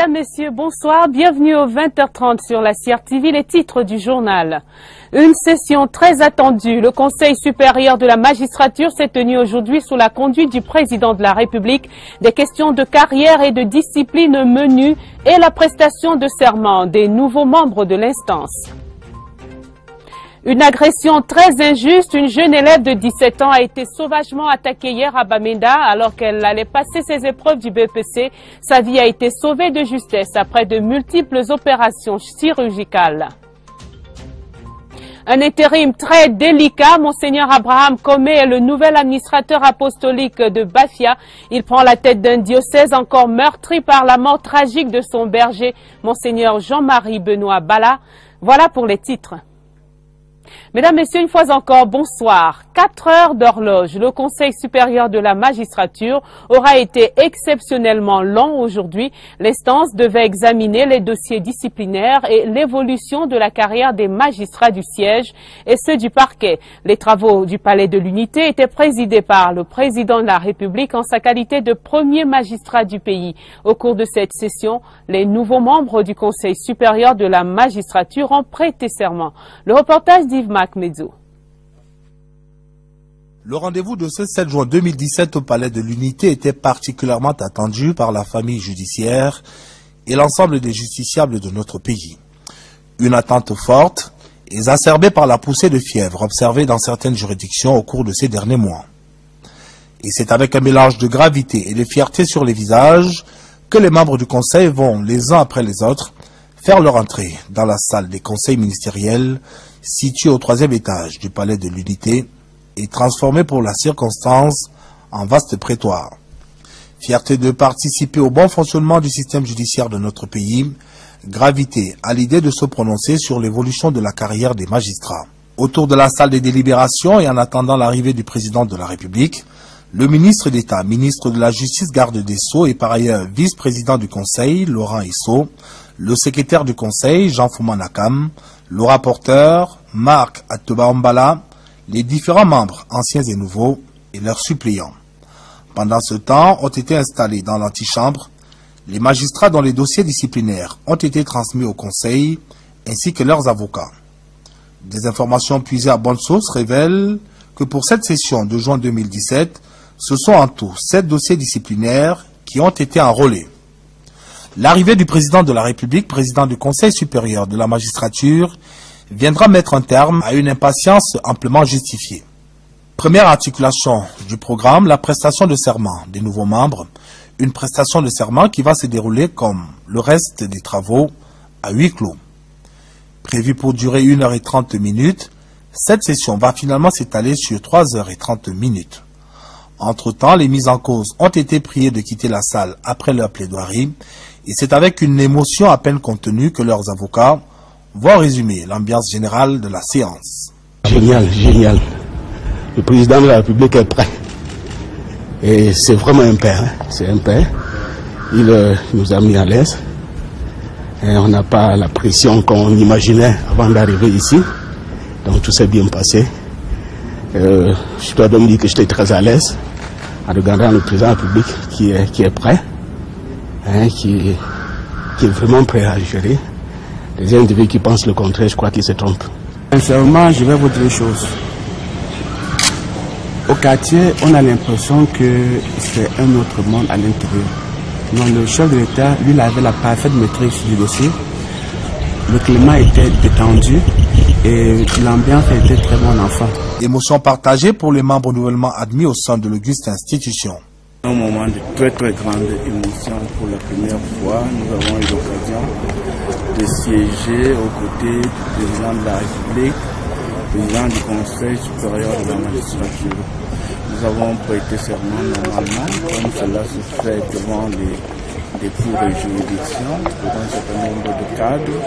Mesdames, Messieurs, bonsoir. Bienvenue au 20h30 sur la CRTV, les titres du journal. Une session très attendue. Le Conseil supérieur de la magistrature s'est tenu aujourd'hui sous la conduite du président de la République. Des questions de carrière et de discipline au menu et la prestation de serment des nouveaux membres de l'instance. Une agression très injuste. Une jeune élève de 17 ans a été sauvagement attaquée hier à Bamenda alors qu'elle allait passer ses épreuves du BEPC. Sa vie a été sauvée de justesse après de multiples opérations chirurgicales. Un intérim très délicat. Monseigneur Abraham Comé est le nouvel administrateur apostolique de Bafia. Il prend la tête d'un diocèse encore meurtri par la mort tragique de son berger, Monseigneur Jean-Marie Benoît Bala. Voilà pour les titres. Mesdames, Messieurs, une fois encore, bonsoir. 4 heures d'horloge. Le Conseil supérieur de la magistrature aura été exceptionnellement long aujourd'hui. L'instance devait examiner les dossiers disciplinaires et l'évolution de la carrière des magistrats du siège et ceux du parquet. Les travaux du Palais de l'Unité étaient présidés par le président de la République en sa qualité de premier magistrat du pays. Au cours de cette session, les nouveaux membres du Conseil supérieur de la magistrature ont prêté serment. Le reportage d'Yves Macmezzo. Le rendez-vous de ce 7 juin 2017 au Palais de l'Unité était particulièrement attendu par la famille judiciaire et l'ensemble des justiciables de notre pays. Une attente forte, exacerbée par la poussée de fièvre observée dans certaines juridictions au cours de ces derniers mois. Et c'est avec un mélange de gravité et de fierté sur les visages que les membres du Conseil vont, les uns après les autres, faire leur entrée dans la salle des conseils ministériels située au 3e étage du Palais de l'Unité et transformée pour la circonstance en vaste prétoire. Fierté de participer au bon fonctionnement du système judiciaire de notre pays, gravité à l'idée de se prononcer sur l'évolution de la carrière des magistrats. Autour de la salle des délibérations et en attendant l'arrivée du président de la République, le ministre d'État, ministre de la Justice, garde des Sceaux et par ailleurs vice-président du Conseil, Laurent Esso, le secrétaire du Conseil, Jean Foumanakam, le rapporteur, Marc Ateba-Mbala, les différents membres, anciens et nouveaux, et leurs suppléants. Pendant ce temps, ont été installés dans l'antichambre les magistrats dont les dossiers disciplinaires ont été transmis au Conseil, ainsi que leurs avocats. Des informations puisées à bonne source révèlent que pour cette session de juin 2017, ce sont en tout 7 dossiers disciplinaires qui ont été enrôlés. L'arrivée du président de la République, président du Conseil supérieur de la magistrature, viendra mettre un terme à une impatience amplement justifiée. Première articulation du programme, la prestation de serment des nouveaux membres, une prestation de serment qui va se dérouler comme le reste des travaux à huis clos. Prévue pour durer 1h30, cette session va finalement s'étaler sur 3h30. Entre-temps, les mises en cause ont été priées de quitter la salle après leur plaidoirie et c'est avec une émotion à peine contenue que leurs avocats vont résumer l'ambiance générale de la séance. Génial, génial. Le président de la République est prêt. Et c'est vraiment un père. Hein. C'est un père. Il nous a mis à l'aise. Et on n'a pas la pression qu'on imaginait avant d'arriver ici. Donc tout s'est bien passé. Je dois donc dire que j'étais très à l'aise en regardant le président de la République qui est prêt, hein, qui est vraiment prêt à gérer. Les individus qui pensent le contraire, je crois qu'ils se trompent. Sincèrement, je vais vous dire une chose. Au quartier, on a l'impression que c'est un autre monde à l'intérieur. Non, le chef de l'État, lui, il avait la parfaite maîtrise du dossier. Le climat était détendu et l'ambiance était très bonne enfant. Émotion partagée pour les membres nouvellement admis au sein de l'auguste institution. Un moment de très très grande émotion pour la première fois. Nous avons eu l'occasion de siéger aux côtés du président de la République, président du Conseil supérieur de la magistrature. Nous avons prêté serment normalement, comme cela se fait devant des cours de juridiction, devant un certain nombre de cadres,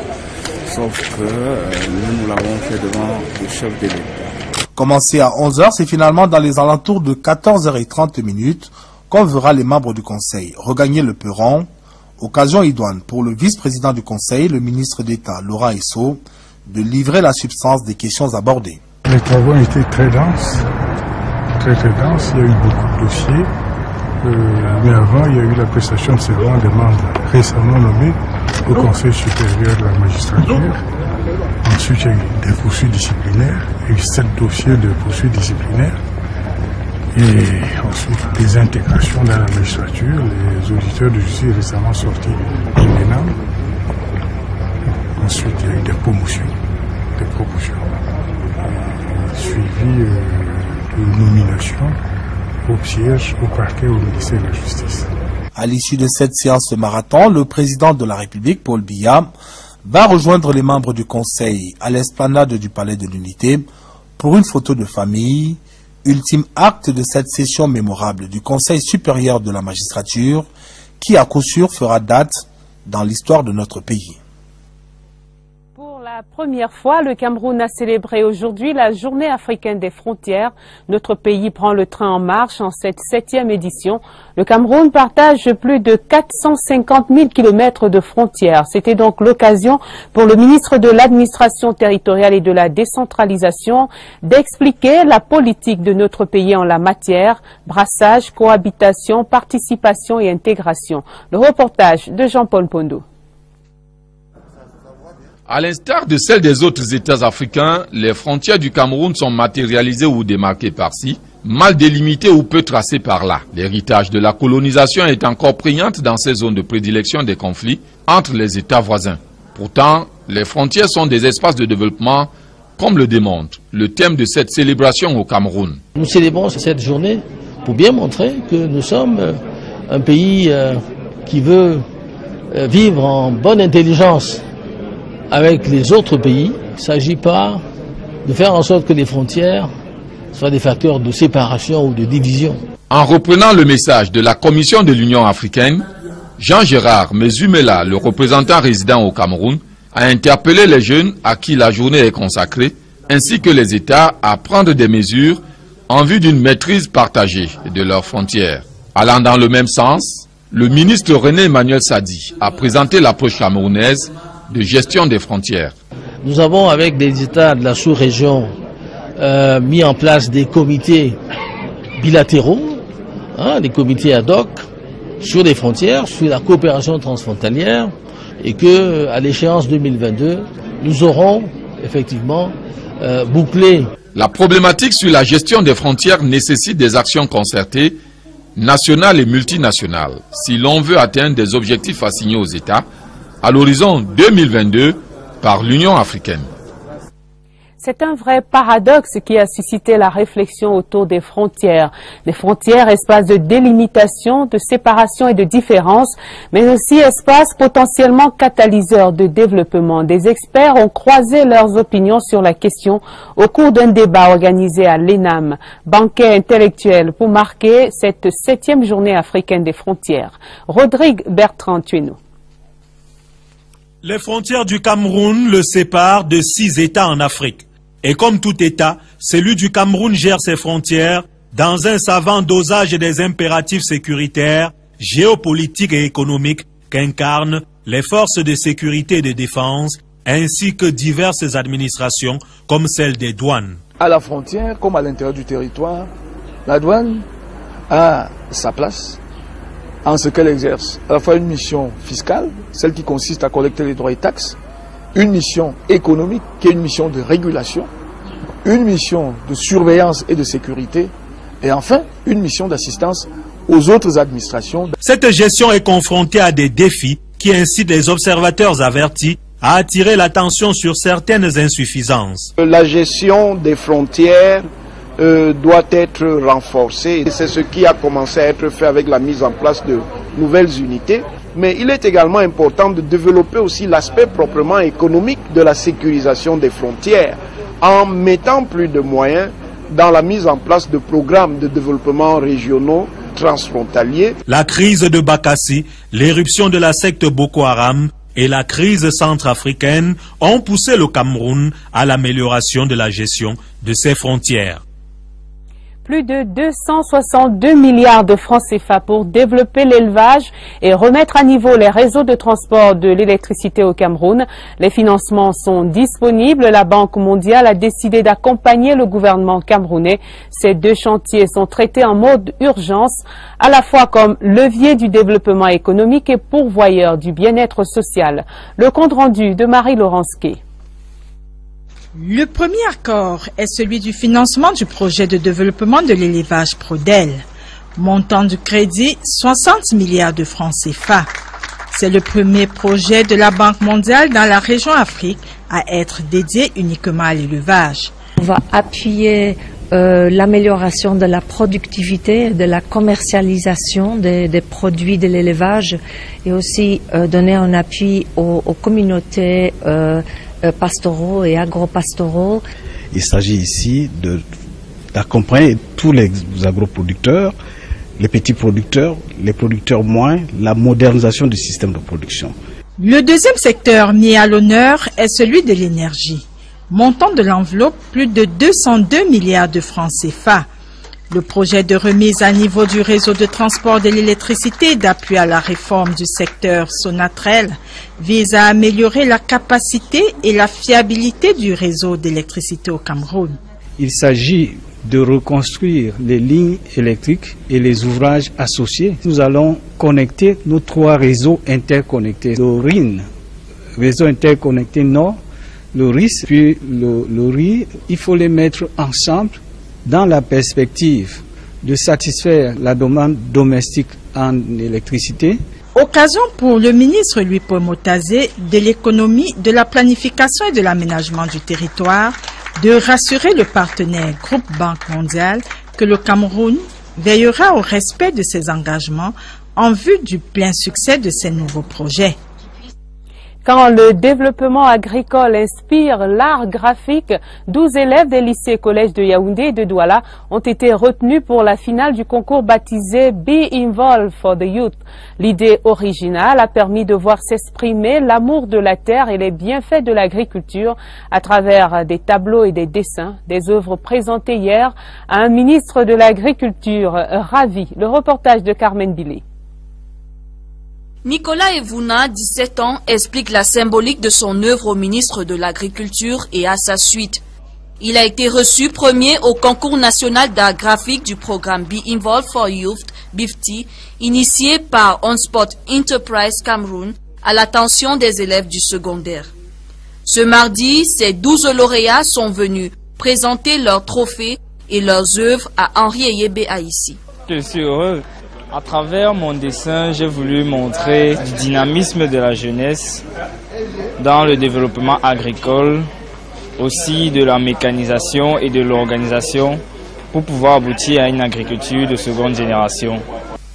sauf que nous l'avons fait devant le chef de l'État. Commencé à 11h, c'est finalement dans les alentours de 14h30 qu'on verra les membres du Conseil regagner le perron, occasion idoine pour le vice-président du Conseil, le ministre d'État Laurent Esso, de livrer la substance des questions abordées. Les travaux ont été très denses, très denses. Il y a eu beaucoup de dossiers Mais avant, il y a eu la prestation de serment des membres récemment nommés au Conseil supérieur de la magistrature. Ensuite, il y a eu des poursuites disciplinaires, il y a eu 7 dossiers de poursuites disciplinaires. Et ensuite, des intégrations dans la magistrature, les auditeurs de justice récemment sortis de l'ENAM. Ensuite, il y a eu des promotions, suivies de nominations au siège, au parquet, au ministère de la Justice. À l'issue de cette séance de marathon, le président de la République, Paul Biya, va rejoindre les membres du Conseil à l'esplanade du Palais de l'Unité pour une photo de famille, ultime acte de cette session mémorable du Conseil supérieur de la magistrature qui à coup sûr fera date dans l'histoire de notre pays. Pour la première fois, le Cameroun a célébré aujourd'hui la Journée africaine des frontières. Notre pays prend le train en marche en cette 7e édition. Le Cameroun partage plus de 450 000 kilomètres de frontières. C'était donc l'occasion pour le ministre de l'Administration territoriale et de la décentralisation d'expliquer la politique de notre pays en la matière, brassage, cohabitation, participation et intégration. Le reportage de Jean-Paul Pondo. À l'instar de celles des autres États africains, les frontières du Cameroun sont matérialisées ou démarquées par-ci, mal délimitées ou peu tracées par-là. L'héritage de la colonisation est encore prégnante dans ces zones de prédilection des conflits entre les États voisins. Pourtant, les frontières sont des espaces de développement, comme le démontre le thème de cette célébration au Cameroun. Nous célébrons cette journée pour bien montrer que nous sommes un pays qui veut vivre en bonne intelligence avec les autres pays. Il ne s'agit pas de faire en sorte que les frontières soient des facteurs de séparation ou de division. En reprenant le message de la Commission de l'Union africaine, Jean-Gérard Mezumela, le représentant résident au Cameroun, a interpellé les jeunes à qui la journée est consacrée, ainsi que les États à prendre des mesures en vue d'une maîtrise partagée de leurs frontières. Allant dans le même sens, le ministre René Emmanuel Sadi a présenté l'approche camerounaise de gestion des frontières. Nous avons avec des États de la sous-région mis en place des comités bilatéraux, des comités ad hoc sur les frontières, sur la coopération transfrontalière, et que à l'échéance 2022, nous aurons effectivement bouclé. La problématique sur la gestion des frontières nécessite des actions concertées, nationales et multinationales, si l'on veut atteindre des objectifs assignés aux États à l'horizon 2022 par l'Union africaine. C'est un vrai paradoxe qui a suscité la réflexion autour des frontières. Les frontières, espaces de délimitation, de séparation et de différence, mais aussi espaces potentiellement catalyseurs de développement. Des experts ont croisé leurs opinions sur la question au cours d'un débat organisé à l'ENAM, banquet intellectuel pour marquer cette 7e journée africaine des frontières. Rodrigue Bertrand Tueno. Les frontières du Cameroun le séparent de 6 États en Afrique. Et comme tout État, celui du Cameroun gère ses frontières dans un savant dosage des impératifs sécuritaires, géopolitiques et économiques qu'incarnent les forces de sécurité et de défense, ainsi que diverses administrations comme celle des douanes. À la frontière, comme à l'intérieur du territoire, la douane a sa place en ce qu'elle exerce à la fois une mission fiscale, celle qui consiste à collecter les droits et taxes, une mission économique qui est une mission de régulation, une mission de surveillance et de sécurité, et enfin une mission d'assistance aux autres administrations. Cette gestion est confrontée à des défis qui incitent les observateurs avertis à attirer l'attention sur certaines insuffisances. La gestion des frontières doit être renforcée. C'est ce qui a commencé à être fait avec la mise en place de nouvelles unités. Mais il est également important de développer aussi l'aspect proprement économique de la sécurisation des frontières en mettant plus de moyens dans la mise en place de programmes de développement régionaux transfrontaliers. La crise de Bakassi, l'éruption de la secte Boko Haram et la crise centrafricaine ont poussé le Cameroun à l'amélioration de la gestion de ses frontières. Plus de 262 milliards de francs CFA pour développer l'élevage et remettre à niveau les réseaux de transport de l'électricité au Cameroun. Les financements sont disponibles. La Banque mondiale a décidé d'accompagner le gouvernement camerounais. Ces deux chantiers sont traités en mode urgence, à la fois comme levier du développement économique et pourvoyeur du bien-être social. Le compte rendu de Marie-Laurence Kay. Le premier accord est celui du financement du projet de développement de l'élevage Prodel. Montant du crédit, 60 milliards de francs CFA. C'est le premier projet de la Banque mondiale dans la région Afrique à être dédié uniquement à l'élevage. On va appuyer l'amélioration de la productivité, de la commercialisation des produits de l'élevage et aussi donner un appui aux communautés pastoraux et agropastoraux. Il s'agit ici d'accompagner tous les agroproducteurs, les petits producteurs, les producteurs moyens, la modernisation du système de production. Le deuxième secteur mis à l'honneur est celui de l'énergie. Montant de l'enveloppe, plus de 202 milliards de francs CFA. Le projet de remise à niveau du réseau de transport de l'électricité et d'appui à la réforme du secteur Sonatrel vise à améliorer la capacité et la fiabilité du réseau d'électricité au Cameroun. Il s'agit de reconstruire les lignes électriques et les ouvrages associés. Nous allons connecter nos trois réseaux interconnectés. Le RIN, réseau interconnecté Nord, le RIS, puis le RI. Il faut les mettre ensemble dans la perspective de satisfaire la demande domestique en électricité. Occasion pour le ministre Louis-Paul Motazé de l'économie, de la planification et de l'aménagement du territoire de rassurer le partenaire groupe Banque mondiale que le Cameroun veillera au respect de ses engagements en vue du plein succès de ces nouveaux projets. Quand le développement agricole inspire l'art graphique, 12 élèves des lycées et collèges de Yaoundé et de Douala ont été retenus pour la finale du concours baptisé Be Involved for the Youth. L'idée originale a permis de voir s'exprimer l'amour de la terre et les bienfaits de l'agriculture à travers des tableaux et des dessins, des œuvres présentées hier à un ministre de l'Agriculture ravi. Le reportage de Carmen Bilé. Nicolas Evuna, 17 ans, explique la symbolique de son œuvre au ministre de l'Agriculture et à sa suite. Il a été reçu premier au concours national d'art graphique du programme Be Involved for Youth, BIFTY, initié par On Spot Enterprise Cameroun à l'attention des élèves du secondaire. Ce mardi, ces 12 lauréats sont venus présenter leurs trophées et leurs œuvres à Henri Eyebe ici. Je suis heureux. À travers mon dessin, j'ai voulu montrer du dynamisme de la jeunesse dans le développement agricole, aussi de la mécanisation et de l'organisation pour pouvoir aboutir à une agriculture de seconde génération.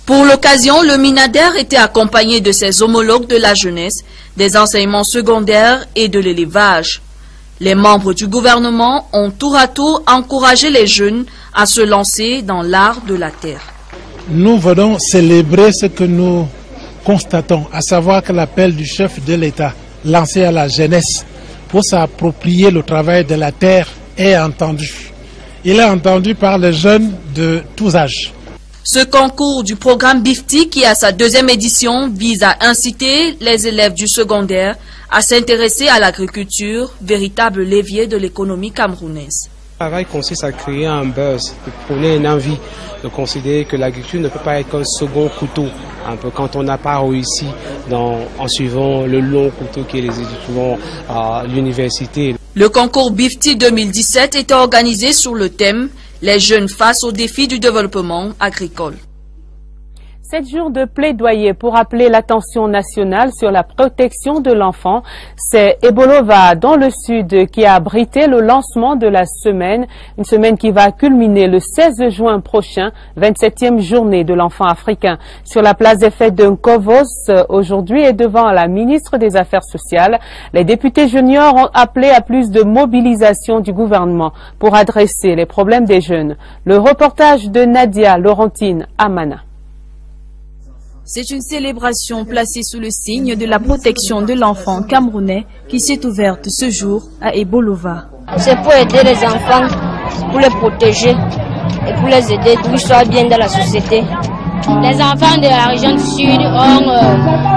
Pour l'occasion, le Minader était accompagné de ses homologues de la jeunesse, des enseignements secondaires et de l'élevage. Les membres du gouvernement ont tour à tour encouragé les jeunes à se lancer dans l'art de la terre. Nous venons célébrer ce que nous constatons, à savoir que l'appel du chef de l'État lancé à la jeunesse pour s'approprier le travail de la terre est entendu. Il est entendu par les jeunes de tous âges. Ce concours du programme BIFTY, qui a sa deuxième édition, vise à inciter les élèves du secondaire à s'intéresser à l'agriculture, véritable levier de l'économie camerounaise. Le travail consiste à créer un buzz, de prôner une envie, de considérer que l'agriculture ne peut pas être qu'un second couteau. Un peu quand on n'a pas réussi en suivant le long couteau qui est les étudiants à l'université. Le concours BIFTY 2017 était organisé sur le thème « Les jeunes face aux défis du développement agricole ». 7 jours de plaidoyer pour appeler l'attention nationale sur la protection de l'enfant. C'est Ebolova, dans le sud, qui a abrité le lancement de la semaine. Une semaine qui va culminer le 16 juin prochain, 27e journée de l'enfant africain. Sur la place des fêtes de Nkovos, aujourd'hui, et devant la ministre des Affaires sociales, les députés juniors ont appelé à plus de mobilisation du gouvernement pour adresser les problèmes des jeunes. Le reportage de Nadia Laurentine Amana. C'est une célébration placée sous le signe de la protection de l'enfant camerounais qui s'est ouverte ce jour à Ebolova. C'est pour aider les enfants, pour les protéger et pour les aider pour qu'ils soient bien dans la société. Les enfants de la région du Sud ont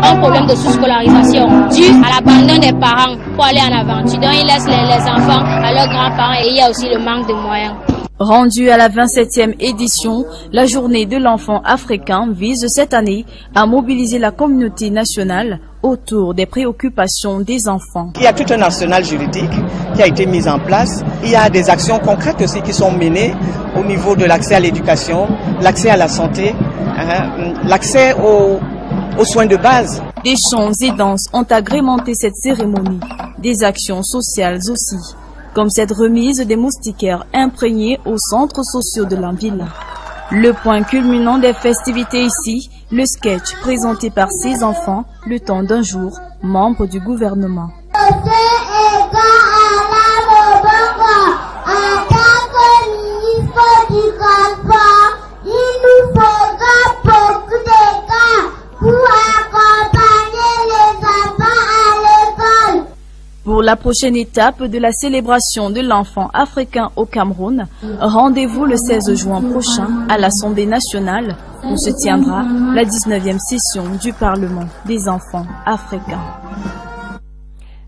un problème de sous-scolarisation dû à l'abandon des parents pour aller en aventure. Donc ils laissent les enfants à leurs grands-parents et il y a aussi le manque de moyens. Rendue à la 27e édition, la journée de l'enfant africain vise cette année à mobiliser la communauté nationale autour des préoccupations des enfants. Il y a tout un arsenal juridique qui a été mis en place. Il y a des actions concrètes aussi qui sont menées au niveau de l'accès à l'éducation, l'accès à la santé, l'accès aux soins de base. Des chants et danses ont agrémenté cette cérémonie, des actions sociales aussi, comme cette remise des moustiquaires imprégnés aux centres sociaux de la ville. Le point culminant des festivités ici, le sketch présenté par ces enfants le temps d'un jour, membres du gouvernement. Pour la prochaine étape de la célébration de l'enfant africain au Cameroun, rendez-vous le 16 juin prochain à l'Assemblée nationale où se tiendra la 19e session du Parlement des enfants africains.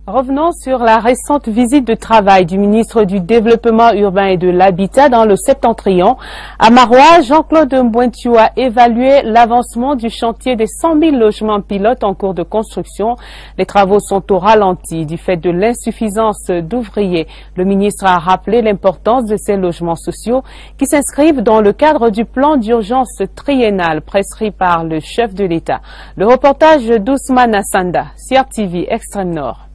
Revenons sur la récente visite de travail du ministre du Développement urbain et de l'Habitat dans le Septentrion. À Marois, Jean-Claude Mbointiu a évalué l'avancement du chantier des 100 000 logements pilotes en cours de construction. Les travaux sont au ralenti du fait de l'insuffisance d'ouvriers. Le ministre a rappelé l'importance de ces logements sociaux qui s'inscrivent dans le cadre du plan d'urgence triennal prescrit par le chef de l'État. Le reportage d'Ousmane Assanda, CRTV Extrême Nord.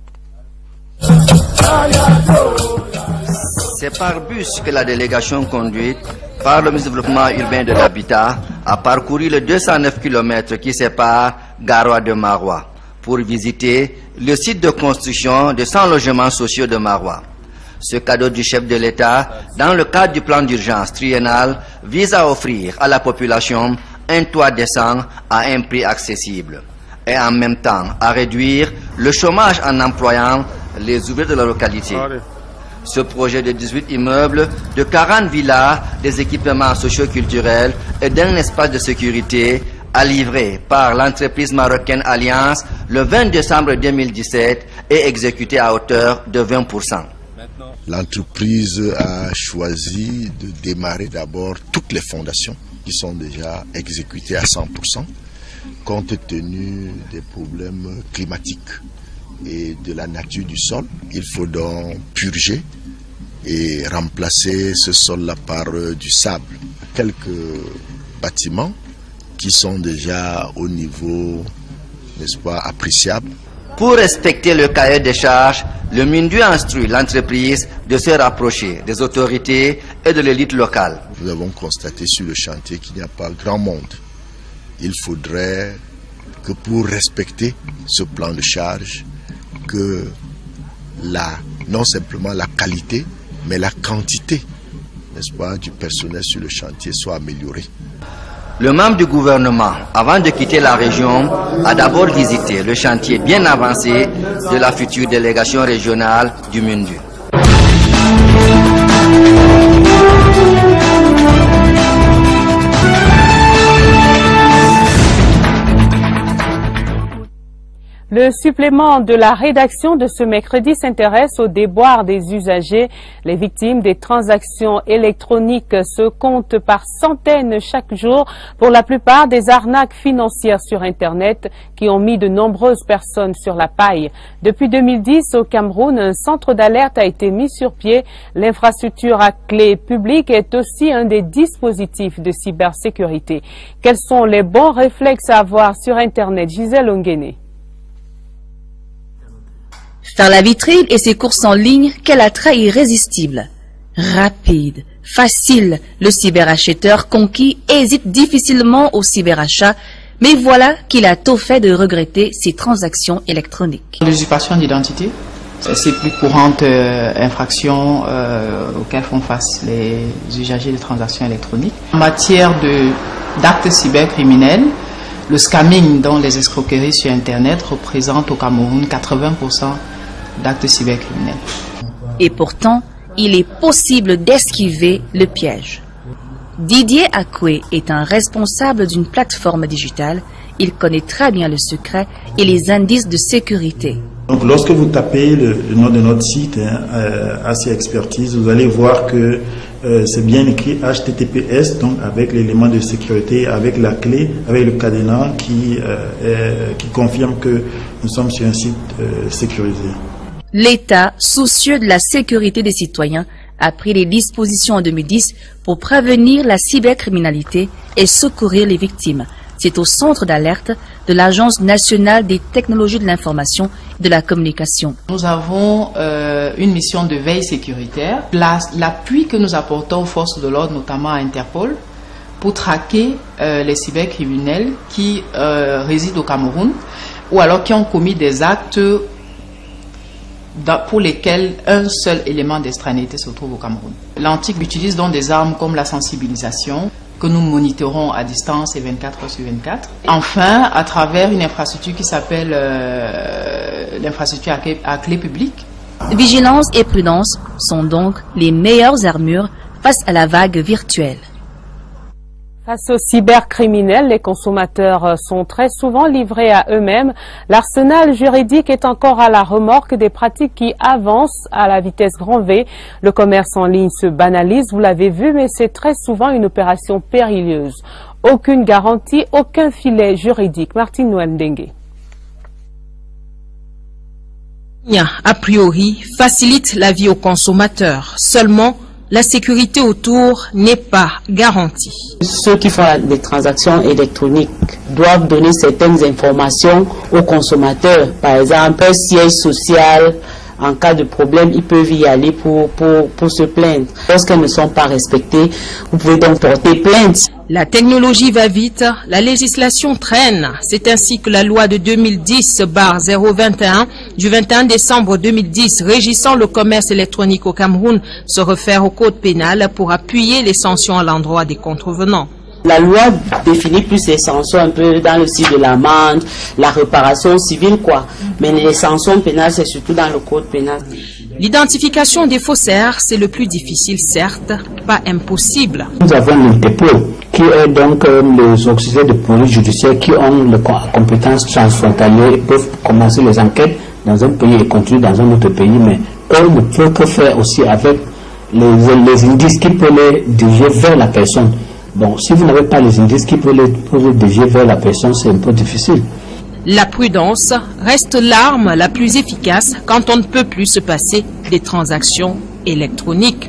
C'est par bus que la délégation conduite par le ministre du Développement urbain et de l'Habitat a parcouru les 209 km qui séparent Garoua de Marois pour visiter le site de construction de 100 logements sociaux de Marois. Ce cadeau du chef de l'État, dans le cadre du plan d'urgence triennal, vise à offrir à la population un toit décent à un prix accessible et en même temps à réduire le chômage en employant les ouvriers de la localité. Ce projet de 18 immeubles, de 40 villas, des équipements socio-culturels et d'un espace de sécurité a livré par l'entreprise marocaine Alliance le 20 décembre 2017 et exécuté à hauteur de 20%. L'entreprise a choisi de démarrer d'abord toutes les fondations qui sont déjà exécutées à 100% compte tenu des problèmes climatiques et de la nature du sol. Il faut donc purger et remplacer ce sol-là par du sable. Quelques bâtiments qui sont déjà au niveau, n'est-ce pas, appréciable. Pour respecter le cahier des charges, le MINDU instruit l'entreprise de se rapprocher des autorités et de l'élite locale. Nous avons constaté sur le chantier qu'il n'y a pas grand monde. Il faudrait que pour respecter ce plan de charge, que non simplement la qualité, mais la quantité, n'est-ce pas, du personnel sur le chantier soit améliorée. Le membre du gouvernement, avant de quitter la région, a d'abord visité le chantier bien avancé de la future délégation régionale du MINDU. Le supplément de la rédaction de ce mercredi s'intéresse aux déboires des usagers. Les victimes des transactions électroniques se comptent par centaines chaque jour, pour la plupart des arnaques financières sur Internet qui ont mis de nombreuses personnes sur la paille. Depuis 2010, au Cameroun, un centre d'alerte a été mis sur pied. L'infrastructure à clé publique est aussi un des dispositifs de cybersécurité. Quels sont les bons réflexes à avoir sur Internet? Gisèle Onguéné. Faire la vitrine et ses courses en ligne, quel attrait irrésistible. Rapide, facile, le cyberacheteur conquis hésite difficilement au cyberachat, mais voilà qu'il a tôt fait de regretter ses transactions électroniques. L'usurpation d'identité, c'est plus courante infraction auxquelles font face les usagers de transactions électroniques. En matière d'actes cybercriminels, le scamming, dont les escroqueries sur Internet, représente au Cameroun 80% d'actes cybercriminels. Et pourtant, il est possible d'esquiver le piège. Didier Akoué est un responsable d'une plateforme digitale. Il connaît très bien le secret et les indices de sécurité. Donc, lorsque vous tapez le nom de notre site, AC Expertise, vous allez voir que c'est bien écrit HTTPS, donc avec l'élément de sécurité, avec la clé, avec le cadenas qui confirme que nous sommes sur un site sécurisé. L'État, soucieux de la sécurité des citoyens, a pris les dispositions en 2010 pour prévenir la cybercriminalité et secourir les victimes. C'est au centre d'alerte de l'Agence nationale des technologies de l'information et de la communication. Nous avons une mission de veille sécuritaire. L'appui que nous apportons aux forces de l'ordre, notamment à Interpol, pour traquer les cybercriminels qui résident au Cameroun ou alors qui ont commis des actes pour lesquels un seul élément d'extranéité se trouve au Cameroun. L'Antique utilise donc des armes comme la sensibilisation, que nous monitorons à distance et 24 heures sur 24. Enfin, à travers une infrastructure qui s'appelle l'infrastructure à clé publique. Vigilance et prudence sont donc les meilleures armures face à la vague virtuelle. Face aux cybercriminels, les consommateurs sont très souvent livrés à eux-mêmes. L'arsenal juridique est encore à la remorque des pratiques qui avancent à la vitesse grand V. Le commerce en ligne se banalise, vous l'avez vu, mais c'est très souvent une opération périlleuse. Aucune garantie, aucun filet juridique. Martine Noël-Dengue. A priori, facilite la vie aux consommateurs. Seulement, la sécurité autour n'est pas garantie. Ceux qui font des transactions électroniques doivent donner certaines informations aux consommateurs. Par exemple, un siège social, en cas de problème, ils peuvent y aller pour se plaindre. Lorsqu'elles ne sont pas respectées, vous pouvez donc porter plainte. La technologie va vite, la législation traîne. C'est ainsi que la loi de 2010/021 du 21 décembre 2010 régissant le commerce électronique au Cameroun se réfère au code pénal pour appuyer les sanctions à l'endroit des contrevenants. La loi définit plus les sanctions un peu dans le style de l'amende, la réparation civile quoi. Mais les sanctions pénales, c'est surtout dans le code pénal. L'identification des faussaires, c'est le plus difficile, certes, pas impossible. Nous avons l'Interpol, qui est donc les officiers de police judiciaire qui ont les compétences transfrontalières, peuvent commencer les enquêtes dans un pays et continuer dans un autre pays, mais eux ne peuvent que faire aussi avec les indices qui peuvent les diriger vers la personne. Donc, si vous n'avez pas les indices qui peuvent les diriger vers la personne, c'est un peu difficile. La prudence reste l'arme la plus efficace quand on ne peut plus se passer des transactions électroniques.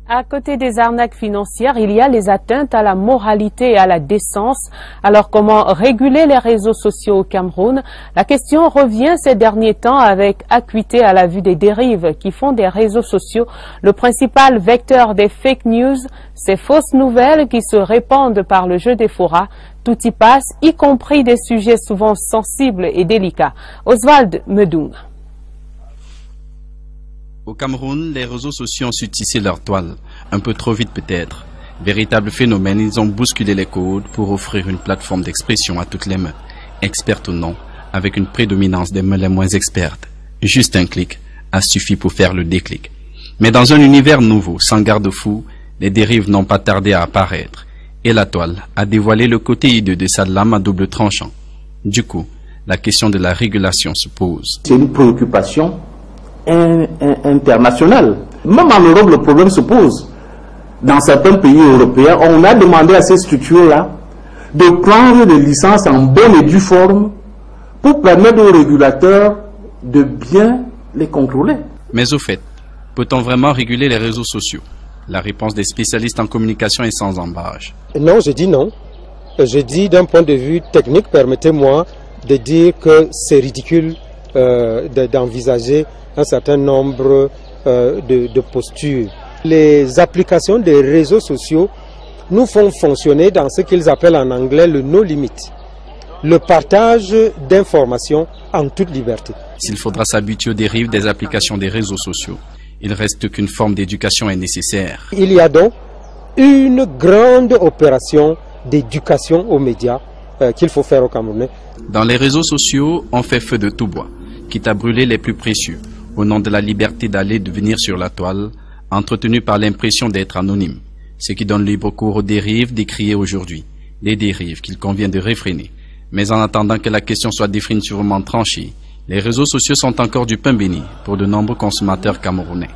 À côté des arnaques financières, il y a les atteintes à la moralité et à la décence. Alors comment réguler les réseaux sociaux au Cameroun? La question revient ces derniers temps avec acuité à la vue des dérives qui font des réseaux sociaux le principal vecteur des fake news, ces fausses nouvelles qui se répandent par le jeu des forats. Tout y passe, y compris des sujets souvent sensibles et délicats. Oswald Medung. Au Cameroun, les réseaux sociaux ont su tisser leur toile, un peu trop vite peut-être. Véritable phénomène, ils ont bousculé les codes pour offrir une plateforme d'expression à toutes les mains, expertes ou non, avec une prédominance des mains les moins expertes. Juste un clic a suffi pour faire le déclic. Mais dans un univers nouveau, sans garde-fou, les dérives n'ont pas tardé à apparaître, et la toile a dévoilé le côté hideux de sa lame à double tranchant. Du coup, la question de la régulation se pose. C'est une préoccupation international. Même en Europe, le problème se pose. Dans certains pays européens, on a demandé à ces structures-là de prendre des licences en bonne et due forme pour permettre aux régulateurs de bien les contrôler. Mais au fait, peut-on vraiment réguler les réseaux sociaux? La réponse des spécialistes en communication est sans embâche. Non, je dis non. Je dis d'un point de vue technique, permettez-moi de dire que c'est ridicule d'envisager un certain nombre de postures. Les applications des réseaux sociaux nous font fonctionner dans ce qu'ils appellent en anglais le no limit, le partage d'informations en toute liberté. S'il faudra s'habituer aux dérives des applications des réseaux sociaux, il reste qu'une forme d'éducation est nécessaire. Il y a donc une grande opération d'éducation aux médias qu'il faut faire au Cameroun. Dans les réseaux sociaux, on fait feu de tout bois, quitte à brûler les plus précieux, au nom de la liberté d'aller et de venir sur la toile, entretenue par l'impression d'être anonyme. ce qui donne libre cours aux dérives décriées aujourd'hui, des dérives qu'il convient de réfréner. Mais en attendant que la question soit définitivement tranchée, les réseaux sociaux sont encore du pain béni pour de nombreux consommateurs camerounais.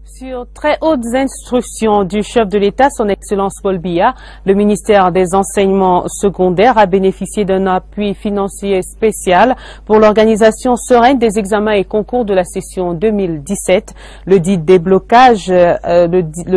Sur très hautes instructions du chef de l'État, son Excellence Paul Biya, le ministère des Enseignements secondaires a bénéficié d'un appui financier spécial pour l'organisation sereine des examens et concours de la session 2017. Le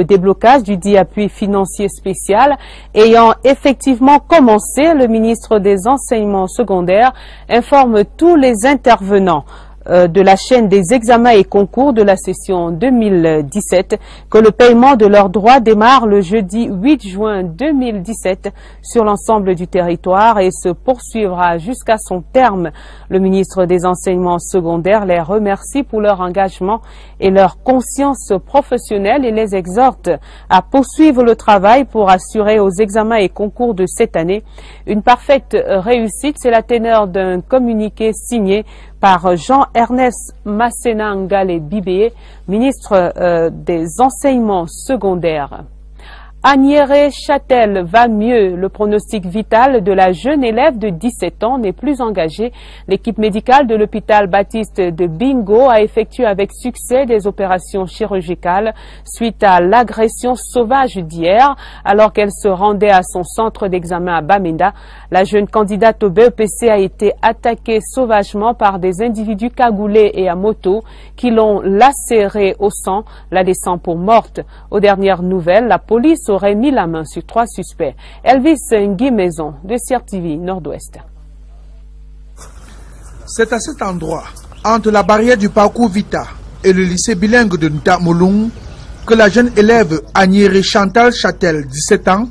déblocage du dit appui financier spécial ayant effectivement commencé, le ministre des Enseignements secondaires informe tous les intervenants de la chaîne des examens et concours de la session 2017 que le paiement de leurs droits démarre le jeudi 8 juin 2017 sur l'ensemble du territoire et se poursuivra jusqu'à son terme. Le ministre des Enseignements secondaires les remercie pour leur engagement et leur conscience professionnelle et les exhorte à poursuivre le travail pour assurer aux examens et concours de cette année une parfaite réussite. C'est la teneur d'un communiqué signé par Jean-Ernest Masséna Ngale Bibé, ministre des Enseignements secondaires. Agnéré Châtel va mieux. Le pronostic vital de la jeune élève de 17 ans n'est plus engagé. L'équipe médicale de l'hôpital Baptiste de Bingo a effectué avec succès des opérations chirurgicales suite à l'agression sauvage d'hier alors qu'elle se rendait à son centre d'examen à Bamenda. La jeune candidate au BEPC a été attaquée sauvagement par des individus cagoulés et à moto qui l'ont lacérée au sang, la laissant pour morte. Aux dernières nouvelles, la police aurait mis la main sur 3 suspects. Elvis Ngui Maison de CRTV Nord-Ouest. C'est à cet endroit, entre la barrière du parcours Vita et le lycée bilingue de Ntamolung, que la jeune élève Agnéré Chantal Châtel, 17 ans,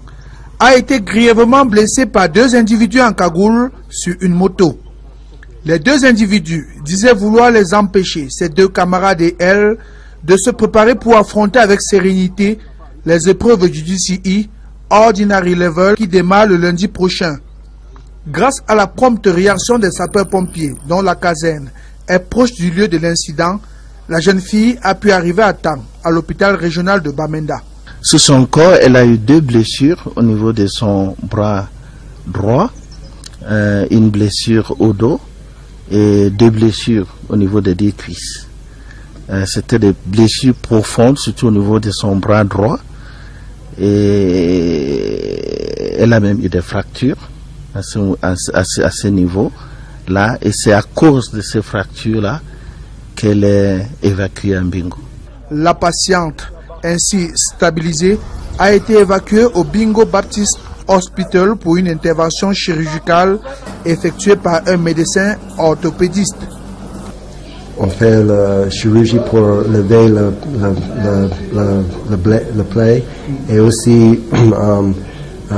a été grièvement blessée par 2 individus en cagoule sur une moto. Les 2 individus disaient vouloir les empêcher, ses 2 camarades et elle, de se préparer pour affronter avec sérénité les épreuves du DCE Ordinary Level qui démarre le lundi prochain. Grâce à la prompte réaction des sapeurs-pompiers, dont la caserne est proche du lieu de l'incident, la jeune fille a pu arriver à temps à l'hôpital régional de Bamenda. Sur son corps, elle a eu 2 blessures au niveau de son bras droit, une blessure au dos et 2 blessures au niveau des 2 cuisses. C'était des blessures profondes, surtout au niveau de son bras droit. Et elle a même eu des fractures à ce niveau-là. Et c'est à cause de ces fractures-là qu'elle est évacuée en Bingo. La patiente, ainsi stabilisée, a été évacuée au Bingo Baptist Hospital pour une intervention chirurgicale effectuée par un médecin orthopédiste. On fait la chirurgie pour lever le plaie et aussi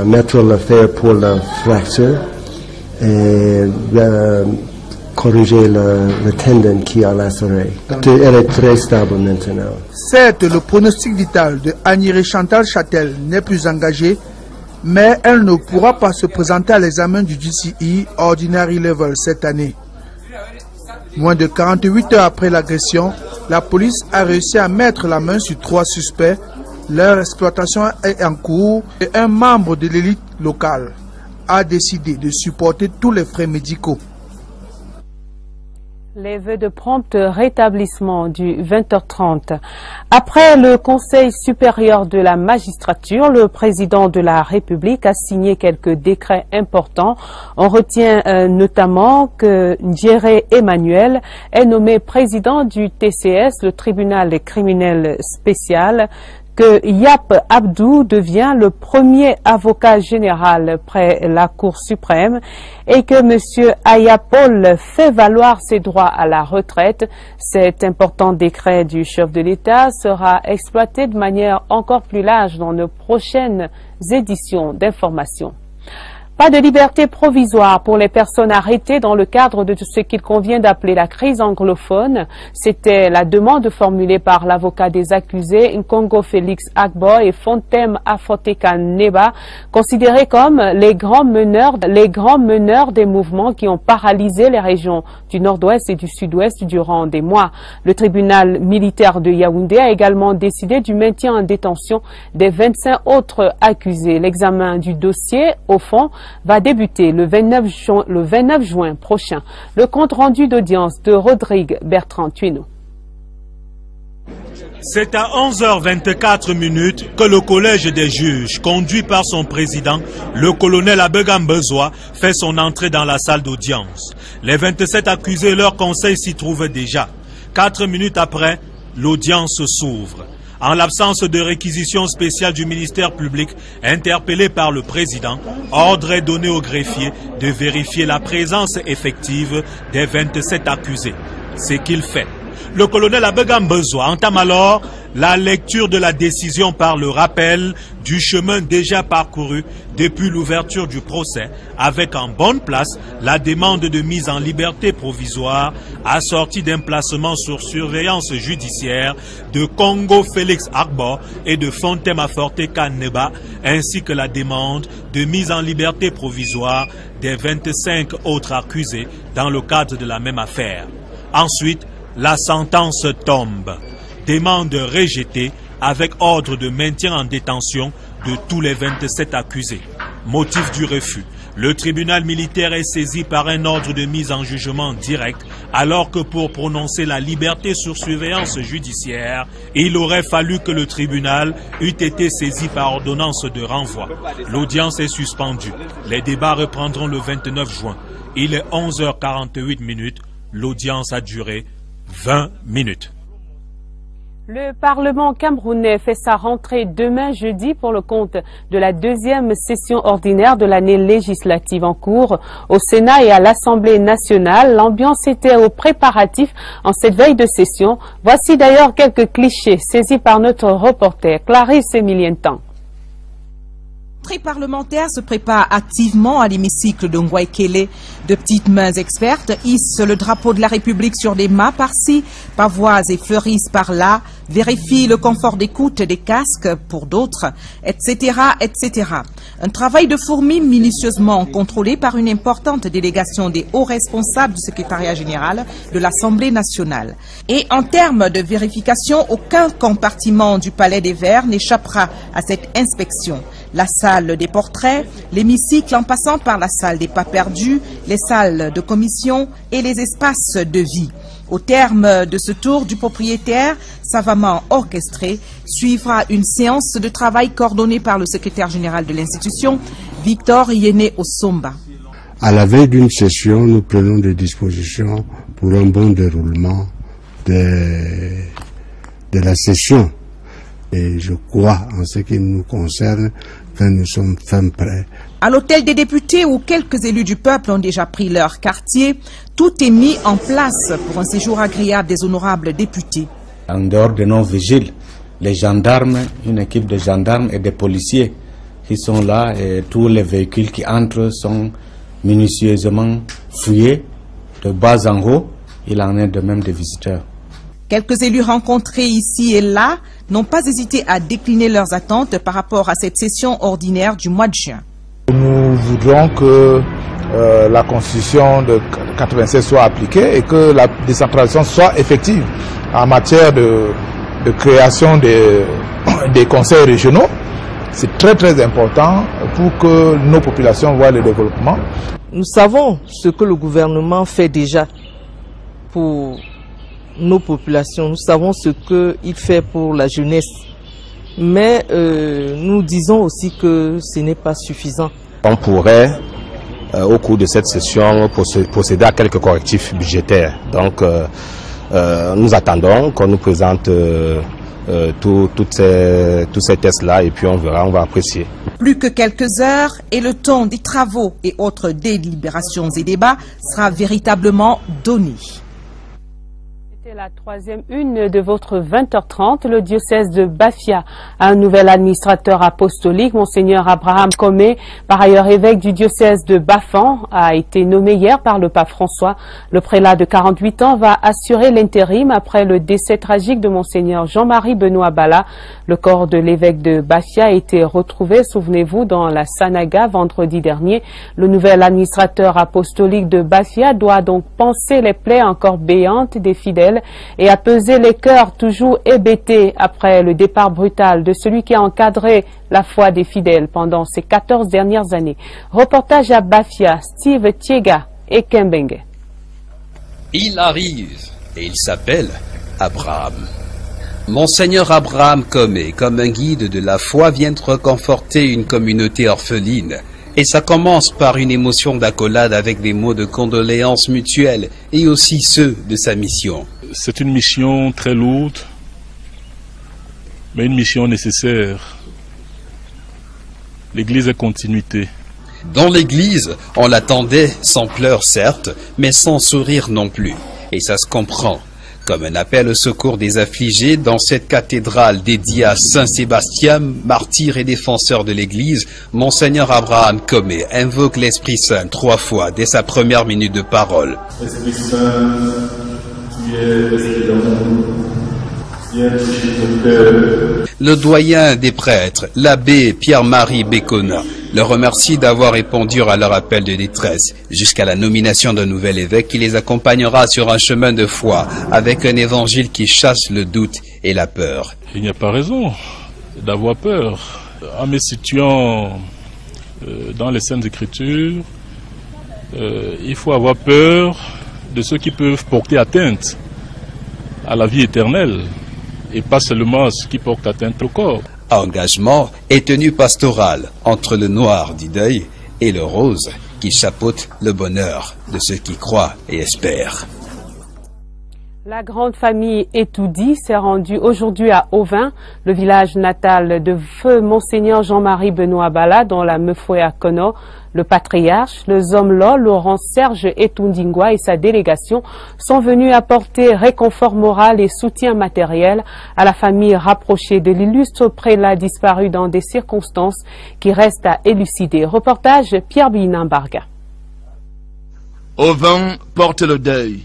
mettre le fer pour la fracture et corriger le tendon qui a lacéré. Elle est très stable maintenant. Certes, le pronostic vital de Agnéré Chantal Châtel n'est plus engagé, mais elle ne pourra pas se présenter à l'examen du DCE Ordinary Level cette année. Moins de 48 heures après l'agression, la police a réussi à mettre la main sur 3 suspects. Leur exploitation est en cours et un membre de l'élite locale a décidé de supporter tous les frais médicaux. Les vœux de prompt rétablissement du 20h30. Après le Conseil supérieur de la magistrature, le président de la République a signé quelques décrets importants. On retient notamment que Ndjéré Emmanuel est nommé président du TCS, le tribunal criminel spécial, que Yap Abdou devient le premier avocat général près la Cour suprême et que M. Ayapol fait valoir ses droits à la retraite. Cet important décret du chef de l'État sera exploité de manière encore plus large dans nos prochaines éditions d'information. Pas de liberté provisoire pour les personnes arrêtées dans le cadre de ce qu'il convient d'appeler la crise anglophone. C'était la demande formulée par l'avocat des accusés Nkongo Félix Agbo et Fontem Afoteka Neba, considérés comme les grands meneurs des mouvements qui ont paralysé les régions du nord-ouest et du sud-ouest durant des mois. Le tribunal militaire de Yaoundé a également décidé du maintien en détention des 25 autres accusés. L'examen du dossier, au fond, va débuter le 29 juin prochain. Le compte rendu d'audience de Rodrigue Bertrand Tuino. C'est à 11h24 que le collège des juges, conduit par son président, le colonel Abegam Bezois, fait son entrée dans la salle d'audience. Les 27 accusés et leurs conseils s'y trouvent déjà. 4 minutes après, l'audience s'ouvre. En l'absence de réquisition spéciale du ministère public interpellé par le président, ordre est donné au greffier de vérifier la présence effective des 27 accusés. C'est qu'il fait. Le colonel Abegam Bezois entame alors la lecture de la décision par le rappel du chemin déjà parcouru depuis l'ouverture du procès, avec en bonne place la demande de mise en liberté provisoire assortie d'un placement sur surveillance judiciaire de Nkongo Félix Agbo et de Fontem Afoteka Neba, ainsi que la demande de mise en liberté provisoire des 25 autres accusés dans le cadre de la même affaire. Ensuite, la sentence tombe. Demande rejetée avec ordre de maintien en détention de tous les 27 accusés. Motif du refus. Le tribunal militaire est saisi par un ordre de mise en jugement direct, alors que pour prononcer la liberté sur surveillance judiciaire, il aurait fallu que le tribunal eût été saisi par ordonnance de renvoi. L'audience est suspendue. Les débats reprendront le 29 juin. Il est 11h48. L'audience a duré 20 minutes. Le Parlement camerounais fait sa rentrée demain jeudi pour le compte de la deuxième session ordinaire de l'année législative en cours. Au Sénat et à l'Assemblée nationale, l'ambiance était aux préparatifs en cette veille de session. Voici d'ailleurs quelques clichés saisis par notre reporter Clarisse Emilientan. Les parlementaires se préparent activement à l'hémicycle de Ngouaïkele. De petites mains expertes hissent le drapeau de la République sur des mâts par-ci, pavoisent et fleurissent par-là, vérifient le confort d'écoute des casques pour d'autres, etc., etc. Un travail de fourmi minutieusement contrôlé par une importante délégation des hauts responsables du secrétariat général de l'Assemblée nationale. Et en termes de vérification, aucun compartiment du Palais des Verts n'échappera à cette inspection. La salle des portraits, l'hémicycle en passant par la salle des pas perdus, les salles de commission et les espaces de vie. Au terme de ce tour du propriétaire, savamment orchestré, suivra une séance de travail coordonnée par le secrétaire général de l'institution, Victor Yéné Osomba. À la veille d'une session, nous prenons des dispositions pour un bon déroulement de la session. Et je crois, en ce qui nous concerne, que nous sommes fin prêts. À l'hôtel des députés, où quelques élus du peuple ont déjà pris leur quartier, tout est mis en place pour un séjour agréable des honorables députés. En dehors de nos vigiles, les gendarmes, une équipe de gendarmes et de policiers qui sont là, et tous les véhicules qui entrent sont minutieusement fouillés de bas en haut. Il en est de même des visiteurs. Quelques élus rencontrés ici et là n'ont pas hésité à décliner leurs attentes par rapport à cette session ordinaire du mois de juin. Nous voudrons que la constitution de 96 soit appliquée et que la décentralisation soit effective en matière de création des conseils régionaux. C'est très très important pour que nos populations voient le développement. Nous savons ce que le gouvernement fait déjà pour nos populations, nous savons ce qu'il fait pour la jeunesse, mais nous disons aussi que ce n'est pas suffisant. On pourrait, au cours de cette session, procéder à quelques correctifs budgétaires. Donc, nous attendons qu'on nous présente tous ces tests-là et puis on verra, on va apprécier. Plus que quelques heures et le temps des travaux et autres délibérations et débats sera véritablement donné. C'est la troisième une de votre 20h30. Le diocèse de Bafia a un nouvel administrateur apostolique, Monseigneur Abraham Comé, par ailleurs évêque du diocèse de Bafan, a été nommé hier par le pape François. Le prélat de 48 ans va assurer l'intérim après le décès tragique de Monseigneur Jean-Marie Benoît Bala. Le corps de l'évêque de Bafia a été retrouvé, souvenez-vous, dans la Sanaga vendredi dernier. Le nouvel administrateur apostolique de Bafia doit donc panser les plaies encore béantes des fidèles et apaiser les cœurs toujours hébétés après le départ brutal de celui qui a encadré la foi des fidèles pendant ces 14 dernières années. Reportage à Bafia, Steve Tiega et Kembenge. Il arrive et il s'appelle Abraham. Monseigneur Abraham Comé, comme un guide de la foi, vient reconforter une communauté orpheline. Et ça commence par une émotion d'accolade avec des mots de condoléances mutuelles et aussi ceux de sa mission. C'est une mission très lourde, mais une mission nécessaire. L'Église est continuité. Dans l'Église, on l'attendait sans pleurs certes, mais sans sourire non plus. Et ça se comprend. Comme un appel au secours des affligés, dans cette cathédrale dédiée à Saint-Sébastien, martyr et défenseur de l'Église, Monseigneur Abraham Comé invoque l'Esprit Saint 3 fois dès sa première minute de parole. Esprit Saint, tu es l'Esprit d'amour, viens toucher nos cœurs. Le doyen des prêtres, l'abbé Pierre-Marie Bécona, le remercie d'avoir répondu à leur appel de détresse, jusqu'à la nomination d'un nouvel évêque qui les accompagnera sur un chemin de foi, avec un évangile qui chasse le doute et la peur. Il n'y a pas raison d'avoir peur. En me situant dans les Saintes Écritures, il faut avoir peur de ceux qui peuvent porter atteinte à la vie éternelle, et pas seulement à ceux qui portent atteinte au corps. Engagement et tenue pastorale entre le noir du deuil et le rose qui chapeaute le bonheur de ceux qui croient et espèrent. La grande famille Etoudi s'est rendue aujourd'hui à Auvin, le village natal de feu Monseigneur Jean-Marie Benoît Bala, dont la Meufoué à Kono. Le patriarche, le Zomlo, Laurent Serge Etundingwa et sa délégation sont venus apporter réconfort moral et soutien matériel à la famille rapprochée de l'illustre prélat disparu dans des circonstances qui restent à élucider. Reportage Pierre Binambarga. Auvin porte le deuil.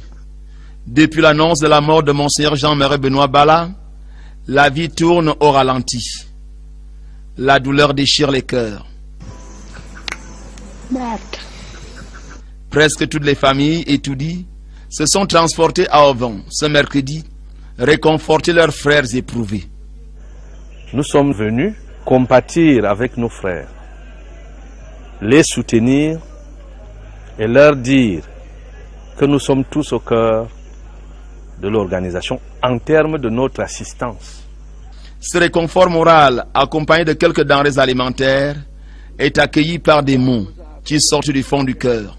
Depuis l'annonce de la mort de Monseigneur Jean-Marie Benoît Bala, la vie tourne au ralenti. La douleur déchire les cœurs. Presque toutes les familles étudiées se sont transportées à Auvin ce mercredi, réconforter leurs frères éprouvés. Nous sommes venus compatir avec nos frères, les soutenir et leur dire que nous sommes tous au cœur de l'organisation en termes de notre assistance. Ce réconfort moral, accompagné de quelques denrées alimentaires, est accueilli par des mots qui sortent du fond du cœur.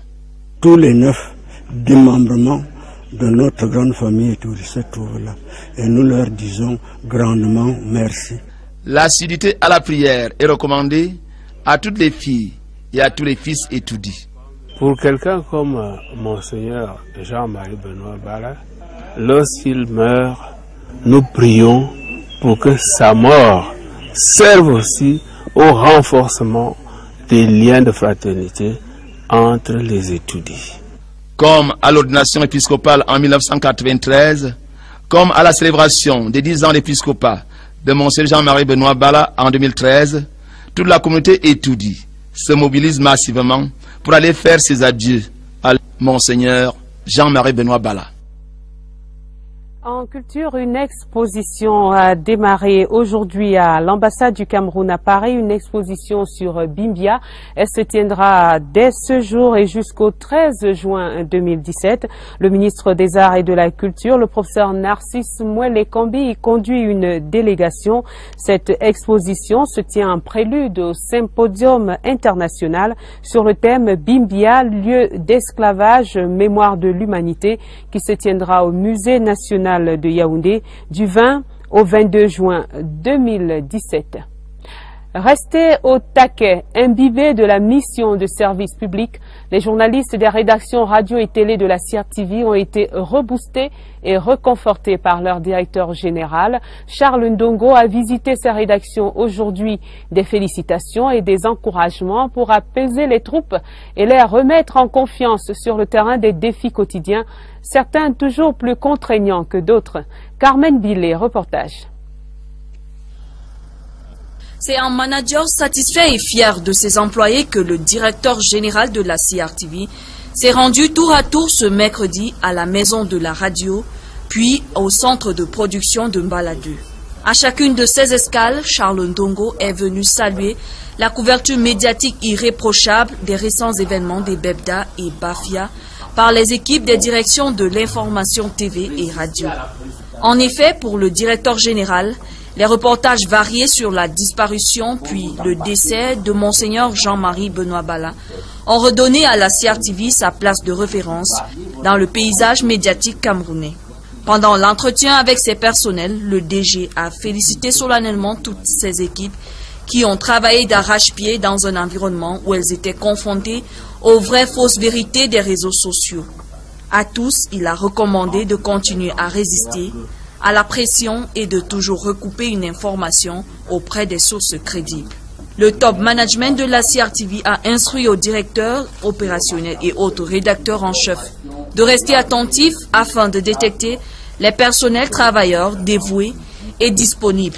Tous les 9 démembrements de notre grande famille se trouvent là. Et nous leur disons grandement merci. L'assiduité à la prière est recommandée à toutes les filles et à tous les fils étoudis. Pour quelqu'un comme Monseigneur Jean-Marie Benoît Bala, lorsqu'il meurt, nous prions pour que sa mort serve aussi au renforcement des liens de fraternité entre les étudiants. Comme à l'ordination épiscopale en 1993, comme à la célébration des 10 ans d'épiscopat de Monseigneur Jean-Marie Benoît Bala en 2013, toute la communauté étudie se mobilise massivement pour aller faire ses adieux à Monseigneur Jean-Marie Benoît Bala. En culture, une exposition a démarré aujourd'hui à l'ambassade du Cameroun à Paris, une exposition sur Bimbia. Elle se tiendra dès ce jour et jusqu'au 13 juin 2017. Le ministre des Arts et de la Culture, le professeur Narcisse Mouele-Kombi, y conduit une délégation. Cette exposition se tient en prélude au symposium international sur le thème Bimbia, lieu d'esclavage, mémoire de l'humanité, qui se tiendra au musée national de Yaoundé du 20 au 22 juin 2017. Restés au taquet, imbibés de la mission de service public, les journalistes des rédactions radio et télé de la CRTV ont été reboostés et reconfortés par leur directeur général. Charles Ndongo a visité ces rédactions aujourd'hui. Des félicitations et des encouragements pour apaiser les troupes et les remettre en confiance sur le terrain des défis quotidiens, certains toujours plus contraignants que d'autres. Carmen Billet, reportage. C'est un manager satisfait et fier de ses employés que le directeur général de la CRTV s'est rendu tour à tour ce mercredi à la maison de la radio, puis au centre de production de Mbala 2. À chacune de ces escales, Charles Ndongo est venu saluer la couverture médiatique irréprochable des récents événements des Bebda et Bafia par les équipes des directions de l'information TV et radio. En effet, pour le directeur général, les reportages variés sur la disparition puis le décès de Monseigneur Jean-Marie Benoît Bala ont redonné à la CRTV sa place de référence dans le paysage médiatique camerounais. Pendant l'entretien avec ses personnels, le DG a félicité solennellement toutes ses équipes qui ont travaillé d'arrache-pied dans un environnement où elles étaient confrontées aux vraies fausses vérités des réseaux sociaux. À tous, il a recommandé de continuer à résister à la pression et de toujours recouper une information auprès des sources crédibles. Le top management de la CRTV a instruit aux directeurs opérationnels et autres rédacteurs en chef de rester attentifs afin de détecter les personnels travailleurs dévoués et disponibles,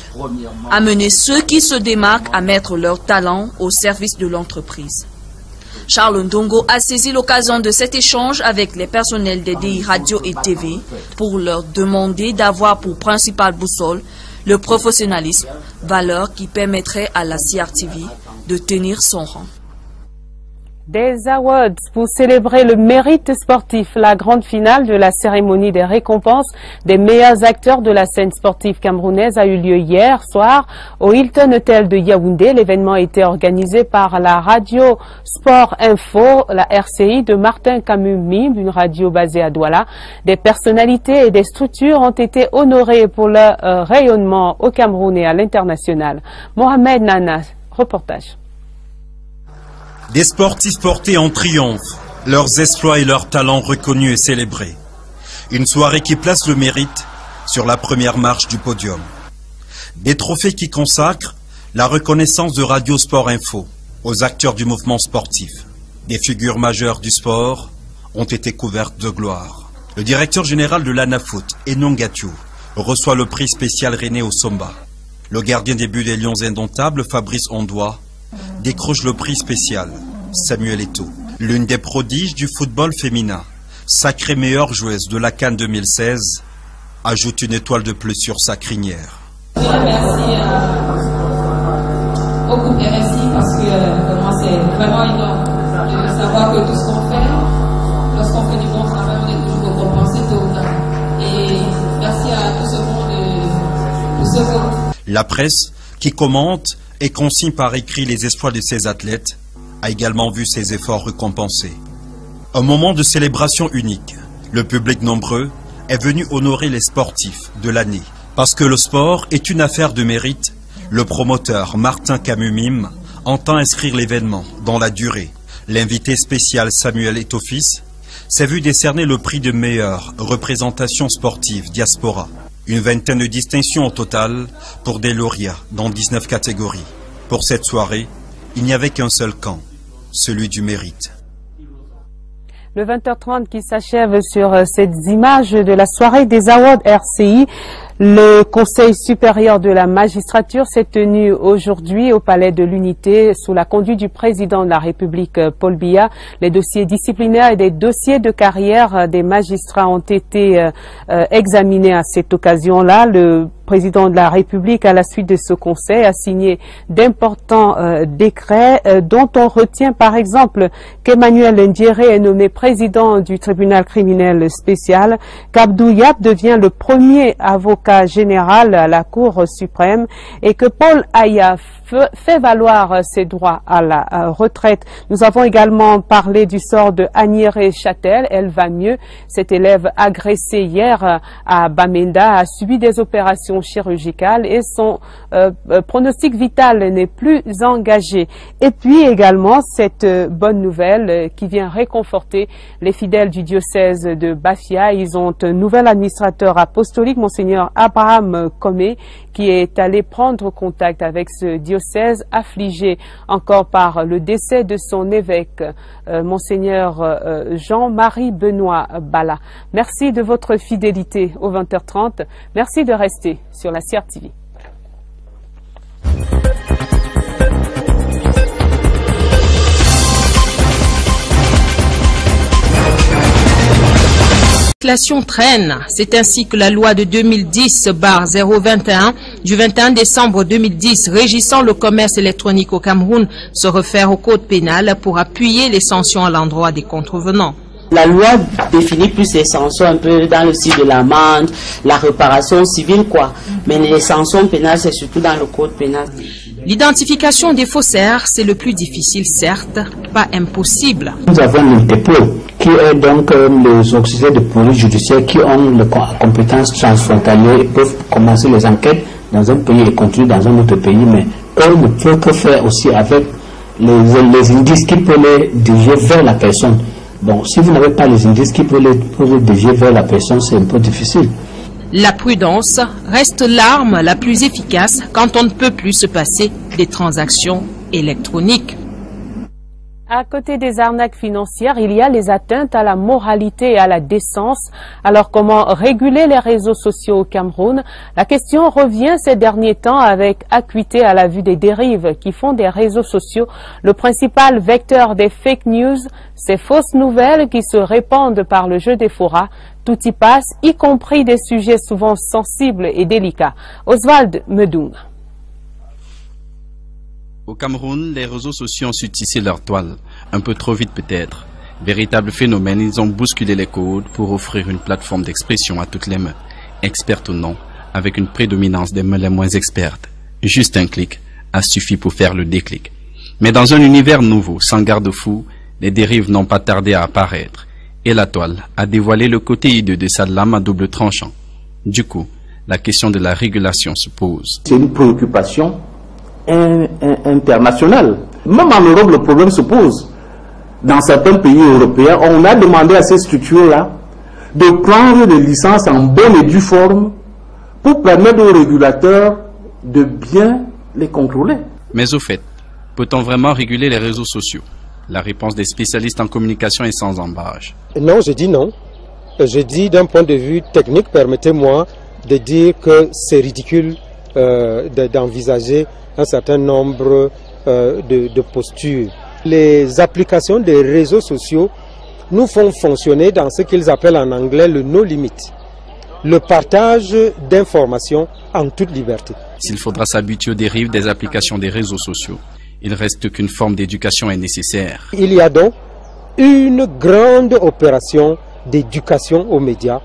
amener ceux qui se démarquent à mettre leur talent au service de l'entreprise. Charles Ndongo a saisi l'occasion de cet échange avec les personnels des DI Radio et TV pour leur demander d'avoir pour principale boussole le professionnalisme, valeur qui permettrait à la CRTV de tenir son rang. Des awards pour célébrer le mérite sportif. La grande finale de la cérémonie des récompenses des meilleurs acteurs de la scène sportive camerounaise a eu lieu hier soir au Hilton Hotel de Yaoundé. L'événement a été organisé par la radio Sport Info, la RCI de Martin Camus-Mimbe, une radio basée à Douala. Des personnalités et des structures ont été honorées pour leur rayonnement au Cameroun et à l'international. Mohamed Nana, reportage. Des sportifs portés en triomphe, leurs exploits et leurs talents reconnus et célébrés. Une soirée qui place le mérite sur la première marche du podium. Des trophées qui consacrent la reconnaissance de Radio Sport Info aux acteurs du mouvement sportif. Des figures majeures du sport ont été couvertes de gloire. Le directeur général de l'ANAFOOT, Enon Gathiou, reçoit le prix spécial René Osomba. Le gardien des buts des Lions indomptables, Fabrice Ondois, décroche le prix spécial Samuel Eto'o. L'une des prodiges du football féminin, sacrée meilleure joueuse de la CAN 2016, ajoute une étoile de plus sur sa crinière. Merci au groupe RSI parce que pour moi c'est vraiment énorme de savoir que tout ce qu'on fait, lorsqu'on fait du bon travail, on est toujours récompensé tôt ou tard. Et merci à tout ce monde pour ce groupe. La presse qui commente et consigne par écrit les exploits de ces athlètes, a également vu ses efforts récompensés. Un moment de célébration unique. Le public nombreux est venu honorer les sportifs de l'année. Parce que le sport est une affaire de mérite, le promoteur Martin Camus-Mimbe entend inscrire l'événement dans la durée. L'invité spécial Samuel Eto'o s'est vu décerner le prix de meilleure représentation sportive diaspora. Une vingtaine de distinctions au total pour des lauréats dans 19 catégories. Pour cette soirée, il n'y avait qu'un seul camp, celui du mérite. Le 20h30 qui s'achève sur ces images de la soirée des Awards RCI. Le Conseil supérieur de la magistrature s'est tenu aujourd'hui au Palais de l'Unité sous la conduite du président de la République, Paul Biya. Les dossiers disciplinaires et des dossiers de carrière des magistrats ont été examinés à cette occasion-là. Le président de la République, à la suite de ce conseil, a signé d'importants décrets dont on retient par exemple qu'Emmanuel Ndiéré est nommé président du tribunal criminel spécial, qu'Abdou Yap devient le premier avocat général à la Cour suprême et que Paul Ayaf fait valoir ses droits à la retraite. Nous avons également parlé du sort de Agniré Châtel. Elle va mieux. Cette élève agressée hier à Bamenda a subi des opérations chirurgicales et son pronostic vital n'est plus engagé. Et puis également cette bonne nouvelle qui vient réconforter les fidèles du diocèse de Bafia. Ils ont un nouvel administrateur apostolique, Monseigneur Abraham Comé, qui est allé prendre contact avec ce diocèse affligé encore par le décès de son évêque, Monseigneur Jean-Marie Benoît Bala. Merci de votre fidélité au 20h30. Merci de rester sur la CR TV. L'inflation traîne. C'est ainsi que la loi de 2010/021 du 21 décembre 2010 régissant le commerce électronique au Cameroun se réfère au code pénal pour appuyer les sanctions à l'endroit des contrevenants. La loi définit plus les sanctions un peu dans le style de l'amende, la réparation civile quoi. Mais les sanctions pénales c'est surtout dans le code pénal. L'identification des faussaires, c'est le plus difficile, certes, pas impossible. Nous avons l'Interpol, qui est donc les officiers de police judiciaire qui ont les compétences transfrontalières et peuvent commencer les enquêtes dans un pays et continuer dans un autre pays, mais eux ne peuvent que faire aussi avec les indices qui peuvent les diriger vers la personne. Donc si vous n'avez pas les indices qui peuvent les diriger vers la personne, c'est un peu difficile. La prudence reste l'arme la plus efficace quand on ne peut plus se passer des transactions électroniques. À côté des arnaques financières, il y a les atteintes à la moralité et à la décence. Alors comment réguler les réseaux sociaux au Cameroun? La question revient ces derniers temps avec acuité à la vue des dérives qui font des réseaux sociaux le principal vecteur des fake news, ces fausses nouvelles qui se répandent par le jeu des forats. Tout y passe, y compris des sujets souvent sensibles et délicats. Oswald Medung. Au Cameroun, les réseaux sociaux ont su tisser leur toile, un peu trop vite peut-être. Véritable phénomène, ils ont bousculé les codes pour offrir une plateforme d'expression à toutes les mains, expertes ou non, avec une prédominance des mains les moins expertes. Juste un clic a suffi pour faire le déclic. Mais dans un univers nouveau, sans garde-fou, les dérives n'ont pas tardé à apparaître. Et la toile a dévoilé le côté hideux de sa lame à double tranchant. Du coup, la question de la régulation se pose. C'est une préoccupation internationale. Même en Europe, le problème se pose. Dans certains pays européens, on a demandé à ces structures-là de prendre des licences en bonne et due forme pour permettre aux régulateurs de bien les contrôler. Mais au fait, peut-on vraiment réguler les réseaux sociaux? La réponse des spécialistes en communication est sans embâche. Non, je dis non. Je dis d'un point de vue technique, permettez-moi de dire que c'est ridicule d'envisager un certain nombre de postures. Les applications des réseaux sociaux nous font fonctionner dans ce qu'ils appellent en anglais le no limit, le partage d'informations en toute liberté. S'il faudra s'habituer aux dérives des applications des réseaux sociaux, il reste qu'une forme d'éducation est nécessaire. Il y a donc une grande opération d'éducation aux médias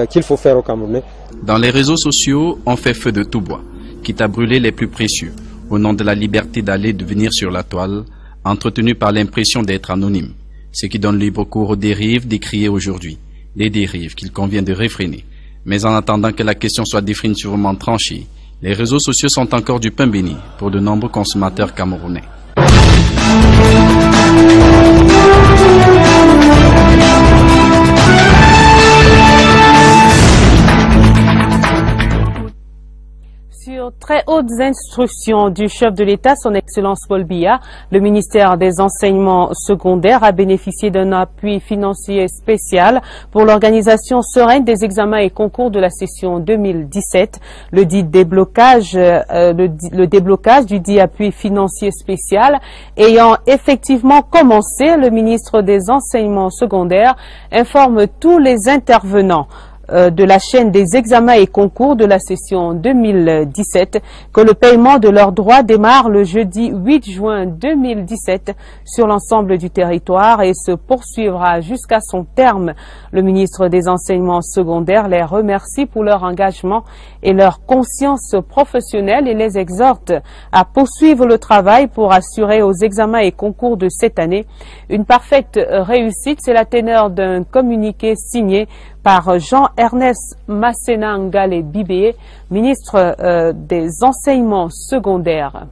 qu'il faut faire au Cameroun. Dans les réseaux sociaux, on fait feu de tout bois, quitte à brûler les plus précieux, au nom de la liberté d'aller et de venir sur la toile, entretenue par l'impression d'être anonyme, ce qui donne libre cours aux dérives décriées aujourd'hui, des dérives qu'il convient de réfréner. Mais en attendant que la question soit définitivement tranchée, les réseaux sociaux sont encore du pain béni pour de nombreux consommateurs camerounais. Sur très hautes instructions du chef de l'État, son Excellence Paul Biya, le ministère des Enseignements secondaires a bénéficié d'un appui financier spécial pour l'organisation sereine des examens et concours de la session 2017. Le déblocage du dit appui financier spécial ayant effectivement commencé, le ministre des Enseignements secondaires informe tous les intervenants. de la chaîne des examens et concours de la session 2017 que le paiement de leurs droits démarre le jeudi 8 juin 2017 sur l'ensemble du territoire et se poursuivra jusqu'à son terme. Le ministre des Enseignements secondaires les remercie pour leur engagement et leur conscience professionnelle et les exhorte à poursuivre le travail pour assurer aux examens et concours de cette année une parfaite réussite. C'est la teneur d'un communiqué signé par Jean-Ernest Masséna Bibé, ministre des Enseignements secondaires.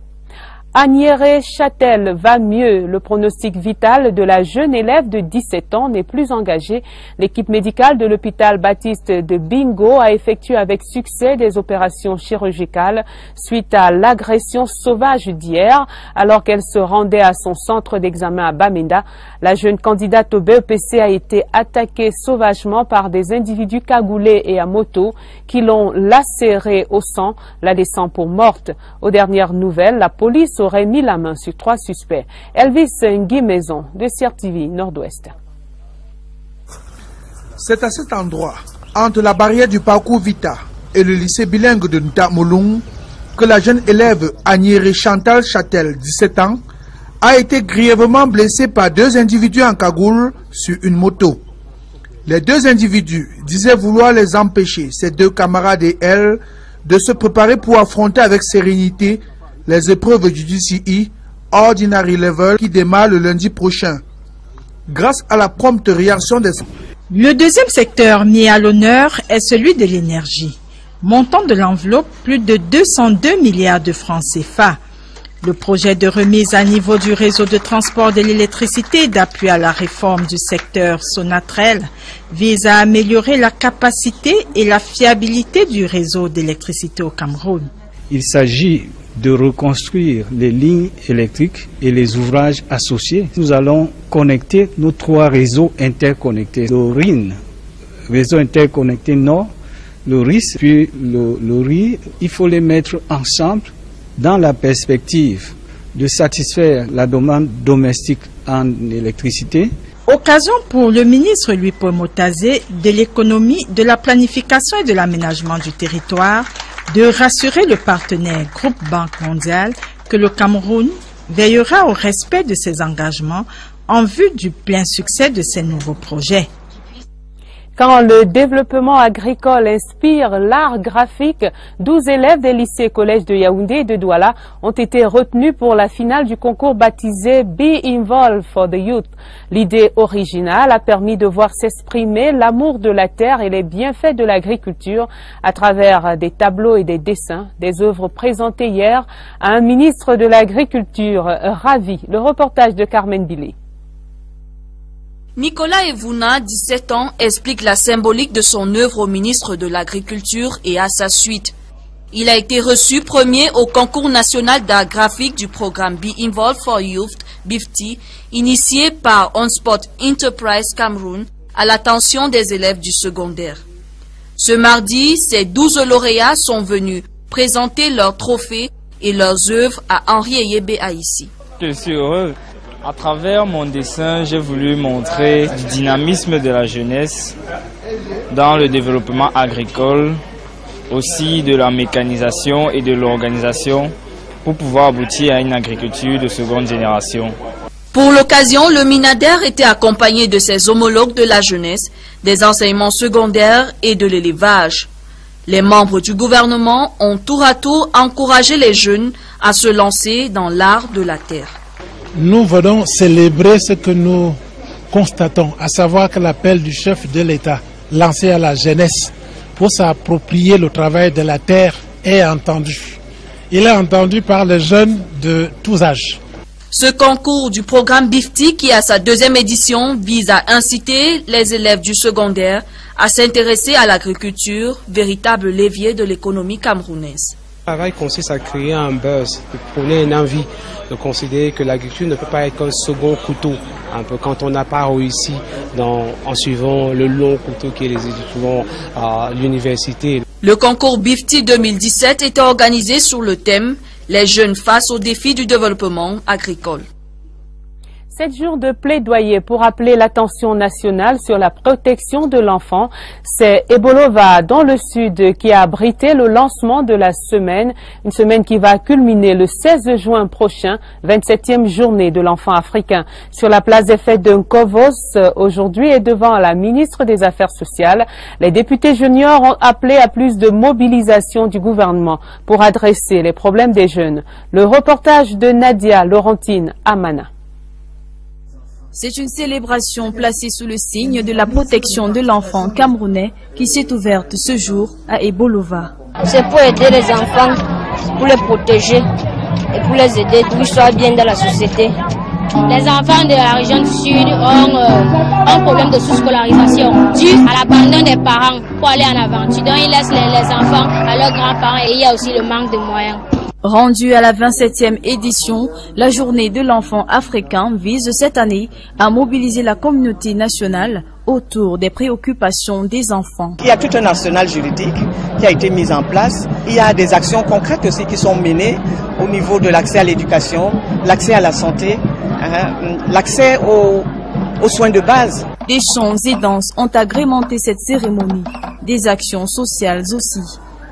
Agnéré Châtel va mieux. Le pronostic vital de la jeune élève de 17 ans n'est plus engagé. L'équipe médicale de l'hôpital Baptiste de Bingo a effectué avec succès des opérations chirurgicales suite à l'agression sauvage d'hier alors qu'elle se rendait à son centre d'examen à Bamenda. La jeune candidate au BEPC a été attaquée sauvagement par des individus cagoulés et à moto qui l'ont lacérée au sang, la laissant pour morte. Aux dernières nouvelles, la police aurait mis la main sur 3 suspects. Elvis Ngui Maison de CRTV Nord-Ouest. C'est à cet endroit, entre la barrière du parcours Vita et le lycée bilingue de Ntamolung, que la jeune élève Agnéré Chantal Châtel, 17 ans, a été grièvement blessée par 2 individus en cagoule sur une moto. Les 2 individus disaient vouloir les empêcher, ses 2 camarades et elle, de se préparer pour affronter avec sérénité les épreuves du DCE Ordinary Level qui démarre le lundi prochain. Grâce à la prompte réaction des... Le deuxième secteur mis à l'honneur est celui de l'énergie. Montant de l'enveloppe, plus de 202 milliards de francs CFA. Le projet de remise à niveau du réseau de transport de l'électricité d'appui à la réforme du secteur Sonatrel vise à améliorer la capacité et la fiabilité du réseau d'électricité au Cameroun. Il s'agit de reconstruire les lignes électriques et les ouvrages associés. Nous allons connecter nos 3 réseaux interconnectés. Le RIN, réseau interconnecté Nord, le RIS, puis le RI. Il faut les mettre ensemble dans la perspective de satisfaire la demande domestique en électricité. Occasion pour le ministre Louis-Paul Motazé de l'économie, de la planification et de l'aménagement du territoire de rassurer le partenaire Groupe Banque Mondiale que le Cameroun veillera au respect de ses engagements en vue du plein succès de ces nouveaux projets. Quand le développement agricole inspire l'art graphique, 12 élèves des lycées et collèges de Yaoundé et de Douala ont été retenus pour la finale du concours baptisé Be Involved for the Youth. L'idée originale a permis de voir s'exprimer l'amour de la terre et les bienfaits de l'agriculture à travers des tableaux et des dessins, des œuvres présentées hier à un ministre de l'Agriculture ravi. Le reportage de Carmen Billy. Nicolas Evuna, 17 ans, explique la symbolique de son œuvre au ministre de l'Agriculture et à sa suite. Il a été reçu premier au concours national d'art graphique du programme Be Involved for Youth, BIFTY, initié par OnSpot Enterprise Cameroun à l'attention des élèves du secondaire. Ce mardi, ces 12 lauréats sont venus présenter leurs trophées et leurs œuvres à Henri Eyebe Haïssi. Je suis heureux. À travers mon dessin, j'ai voulu montrer le dynamisme de la jeunesse dans le développement agricole, aussi de la mécanisation et de l'organisation pour pouvoir aboutir à une agriculture de seconde génération. Pour l'occasion, le Minader était accompagné de ses homologues de la jeunesse, des enseignements secondaires et de l'élevage. Les membres du gouvernement ont tour à tour encouragé les jeunes à se lancer dans l'art de la terre. Nous venons célébrer ce que nous constatons, à savoir que l'appel du chef de l'État lancé à la jeunesse pour s'approprier le travail de la terre est entendu. Il est entendu par les jeunes de tous âges. Ce concours du programme BIFTY, qui a sa 2e édition, vise à inciter les élèves du secondaire à s'intéresser à l'agriculture, véritable levier de l'économie camerounaise. Le travail consiste à créer un buzz, de prôner une envie, de considérer que l'agriculture ne peut pas être qu'un second couteau. Un peu quand on n'a pas réussi en suivant le long couteau qui est les étudiants à l'université. Le concours BIFTY 2017 était organisé sur le thème « Les jeunes face aux défis du développement agricole ». 7 jours de plaidoyer pour appeler l'attention nationale sur la protection de l'enfant. C'est Ebolova, dans le sud, qui a abrité le lancement de la semaine. Une semaine qui va culminer le 16 juin prochain, 27e journée de l'enfant africain. Sur la place des fêtes de Nkovos, aujourd'hui, et devant la ministre des Affaires sociales, les députés juniors ont appelé à plus de mobilisation du gouvernement pour adresser les problèmes des jeunes. Le reportage de Nadia Laurentine Amana. C'est une célébration placée sous le signe de la protection de l'enfant camerounais qui s'est ouverte ce jour à Ebolova. C'est pour aider les enfants, pour les protéger et pour les aider pour qu'ils soient bien dans la société. Les enfants de la région du Sud ont un problème de sous-scolarisation dû à l'abandon des parents pour aller en aventure. Donc ils laissent les enfants à leurs grands-parents et il y a aussi le manque de moyens. Rendue à la 27e édition, la journée de l'enfant africain vise cette année à mobiliser la communauté nationale autour des préoccupations des enfants. Il y a tout un arsenal juridique qui a été mis en place. Il y a des actions concrètes aussi qui sont menées au niveau de l'accès à l'éducation, l'accès à la santé, l'accès aux soins de base. Des chants et danses ont agrémenté cette cérémonie, des actions sociales aussi,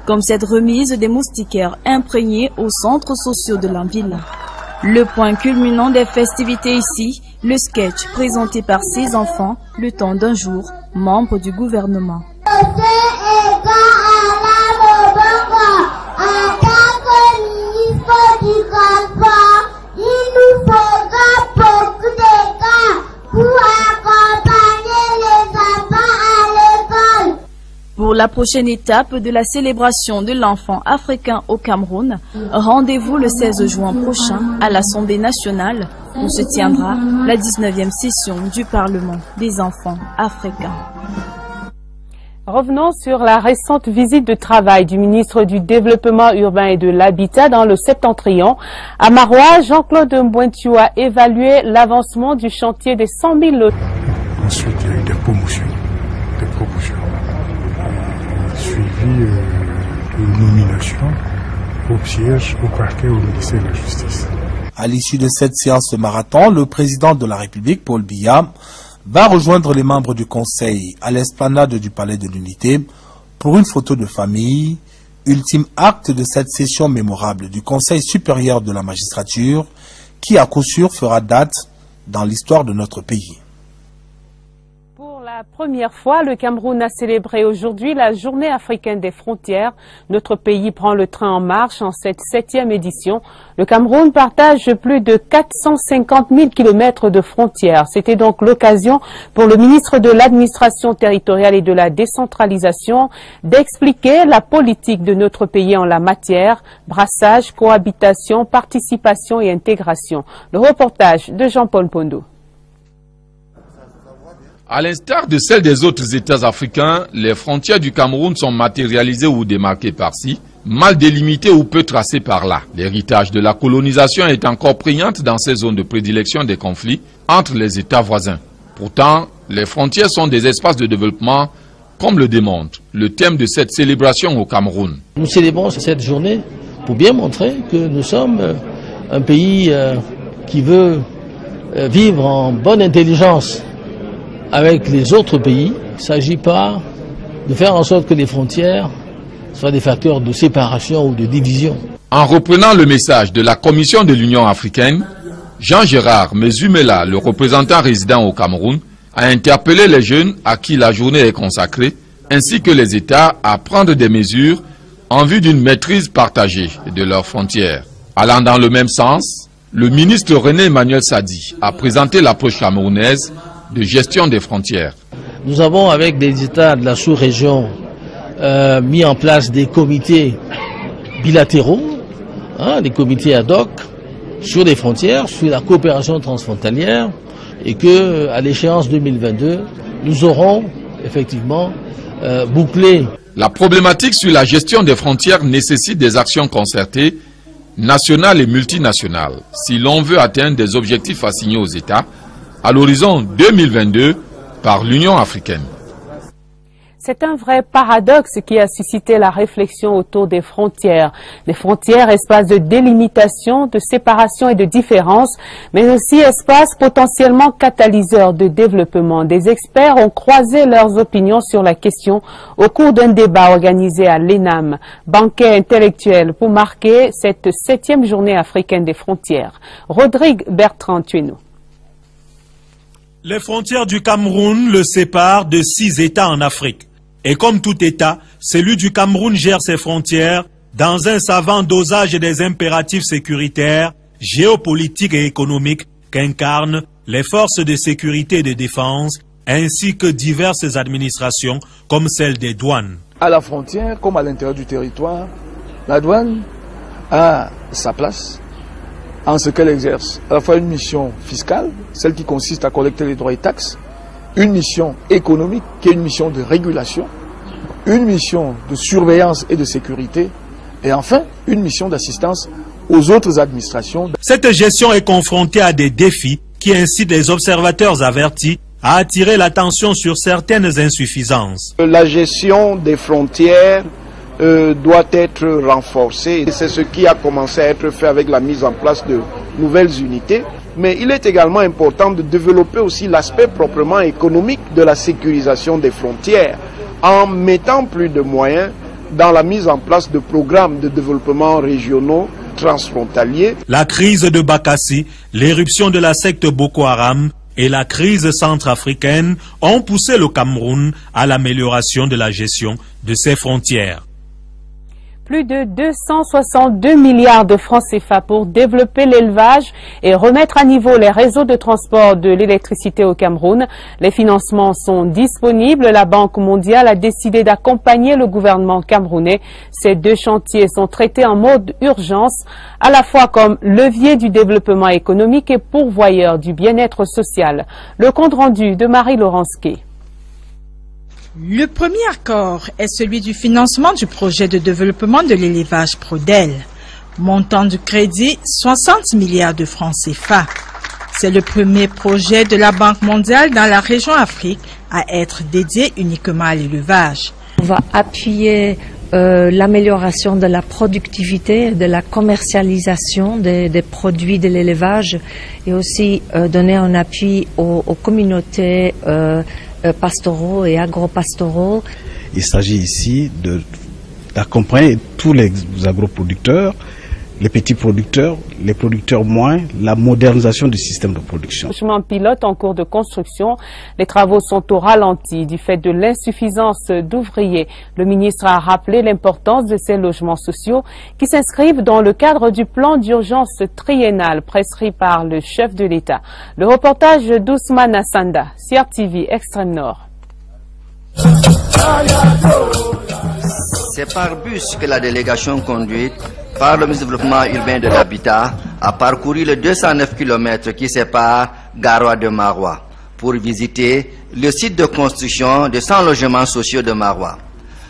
comme cette remise des moustiquaires imprégnés aux centres sociaux de la ville. Le point culminant des festivités ici, le sketch présenté par ces enfants le temps d'un jour, membres du gouvernement. Pour la prochaine étape de la célébration de l'enfant africain au Cameroun, rendez-vous le 16 juin prochain à l'Assemblée nationale où se tiendra la 19e session du Parlement des enfants africains. Revenons sur la récente visite de travail du ministre du Développement urbain et de l'Habitat dans le Septentrion. À Marois, Jean-Claude Mbointiu a évalué l'avancement du chantier des 100 000 lots. Ensuite, il y a eu des promotions. Suivi de nomination au siège au parquet au ministère de la Justice. À l'issue de cette séance de marathon, le président de la République, Paul Biya, va rejoindre les membres du Conseil à l'esplanade du Palais de l'Unité pour une photo de famille, ultime acte de cette session mémorable du Conseil supérieur de la magistrature qui à coup sûr fera date dans l'histoire de notre pays. Pour la première fois, le Cameroun a célébré aujourd'hui la Journée africaine des frontières. Notre pays prend le train en marche en cette 7e édition. Le Cameroun partage plus de 450 000 kilomètres de frontières. C'était donc l'occasion pour le ministre de l'Administration territoriale et de la décentralisation d'expliquer la politique de notre pays en la matière, brassage, cohabitation, participation et intégration. Le reportage de Jean-Paul Pondo. À l'instar de celles des autres États africains, les frontières du Cameroun sont matérialisées ou démarquées par-ci, mal délimitées ou peu tracées par-là. L'héritage de la colonisation est encore prégnante dans ces zones de prédilection des conflits entre les États voisins. Pourtant, les frontières sont des espaces de développement, comme le démontre le thème de cette célébration au Cameroun. Nous célébrons cette journée pour bien montrer que nous sommes un pays qui veut vivre en bonne intelligence avec les autres pays. Il ne s'agit pas de faire en sorte que les frontières soient des facteurs de séparation ou de division. En reprenant le message de la Commission de l'Union africaine, Jean-Gérard Mezumela, le représentant résident au Cameroun, a interpellé les jeunes à qui la journée est consacrée, ainsi que les États à prendre des mesures en vue d'une maîtrise partagée de leurs frontières. Allant dans le même sens, le ministre René Emmanuel Sadi a présenté l'approche camerounaise de gestion des frontières. Nous avons avec des États de la sous-région mis en place des comités bilatéraux, des comités ad hoc sur les frontières, sur la coopération transfrontalière, et que à l'échéance 2022, nous aurons effectivement bouclé. La problématique sur la gestion des frontières nécessite des actions concertées, nationales et multinationales, si l'on veut atteindre des objectifs assignés aux États à l'horizon 2022 par l'Union africaine. C'est un vrai paradoxe qui a suscité la réflexion autour des frontières. Les frontières, espaces de délimitation, de séparation et de différence, mais aussi espaces potentiellement catalyseurs de développement. Des experts ont croisé leurs opinions sur la question au cours d'un débat organisé à l'ENAM, banquet intellectuel pour marquer cette 7e journée africaine des frontières. Rodrigue Bertrand Tueno. Les frontières du Cameroun le séparent de 6 États en Afrique. Et comme tout État, celui du Cameroun gère ses frontières dans un savant dosage des impératifs sécuritaires, géopolitiques et économiques qu'incarnent les forces de sécurité et de défense, ainsi que diverses administrations comme celle des douanes. À la frontière, comme à l'intérieur du territoire, la douane a sa place en ce qu'elle exerce à la fois une mission fiscale, celle qui consiste à collecter les droits et taxes, une mission économique qui est une mission de régulation, une mission de surveillance et de sécurité, et enfin une mission d'assistance aux autres administrations. Cette gestion est confrontée à des défis qui incitent les observateurs avertis à attirer l'attention sur certaines insuffisances. La gestion des frontières doit être renforcée. C'est ce qui a commencé à être fait avec la mise en place de nouvelles unités. Mais il est également important de développer aussi l'aspect proprement économique de la sécurisation des frontières en mettant plus de moyens dans la mise en place de programmes de développement régionaux transfrontaliers. La crise de Bakassi, l'éruption de la secte Boko Haram et la crise centrafricaine ont poussé le Cameroun à l'amélioration de la gestion de ses frontières. Plus de 262 milliards de francs CFA pour développer l'élevage et remettre à niveau les réseaux de transport de l'électricité au Cameroun. Les financements sont disponibles. La Banque mondiale a décidé d'accompagner le gouvernement camerounais. Ces 2 chantiers sont traités en mode urgence, à la fois comme levier du développement économique et pourvoyeur du bien-être social. Le compte rendu de Marie-Laurence Kay. Le premier accord est celui du financement du projet de développement de l'élevage Prodel. Montant du crédit, 60 milliards de francs CFA. C'est le premier projet de la Banque mondiale dans la région Afrique à être dédié uniquement à l'élevage. On va appuyer l'amélioration de la productivité, de la commercialisation des produits de l'élevage et aussi donner un appui aux communautés pastoraux et agropastoraux. Il s'agit ici d'accompagner tous les agroproducteurs, les petits producteurs, les producteurs moins, la modernisation du système de production. Logement pilote en cours de construction, les travaux sont au ralenti du fait de l'insuffisance d'ouvriers. Le ministre a rappelé l'importance de ces logements sociaux qui s'inscrivent dans le cadre du plan d'urgence triennal prescrit par le chef de l'État. Le reportage d'Ousmane Assanda, CRTV Extrême Nord. C'est par bus que la délégation conduite par le ministre du Développement urbain de l'Habitat a parcouru les 209 km qui séparent Garoua de Maroua pour visiter le site de construction de 100 logements sociaux de Maroua.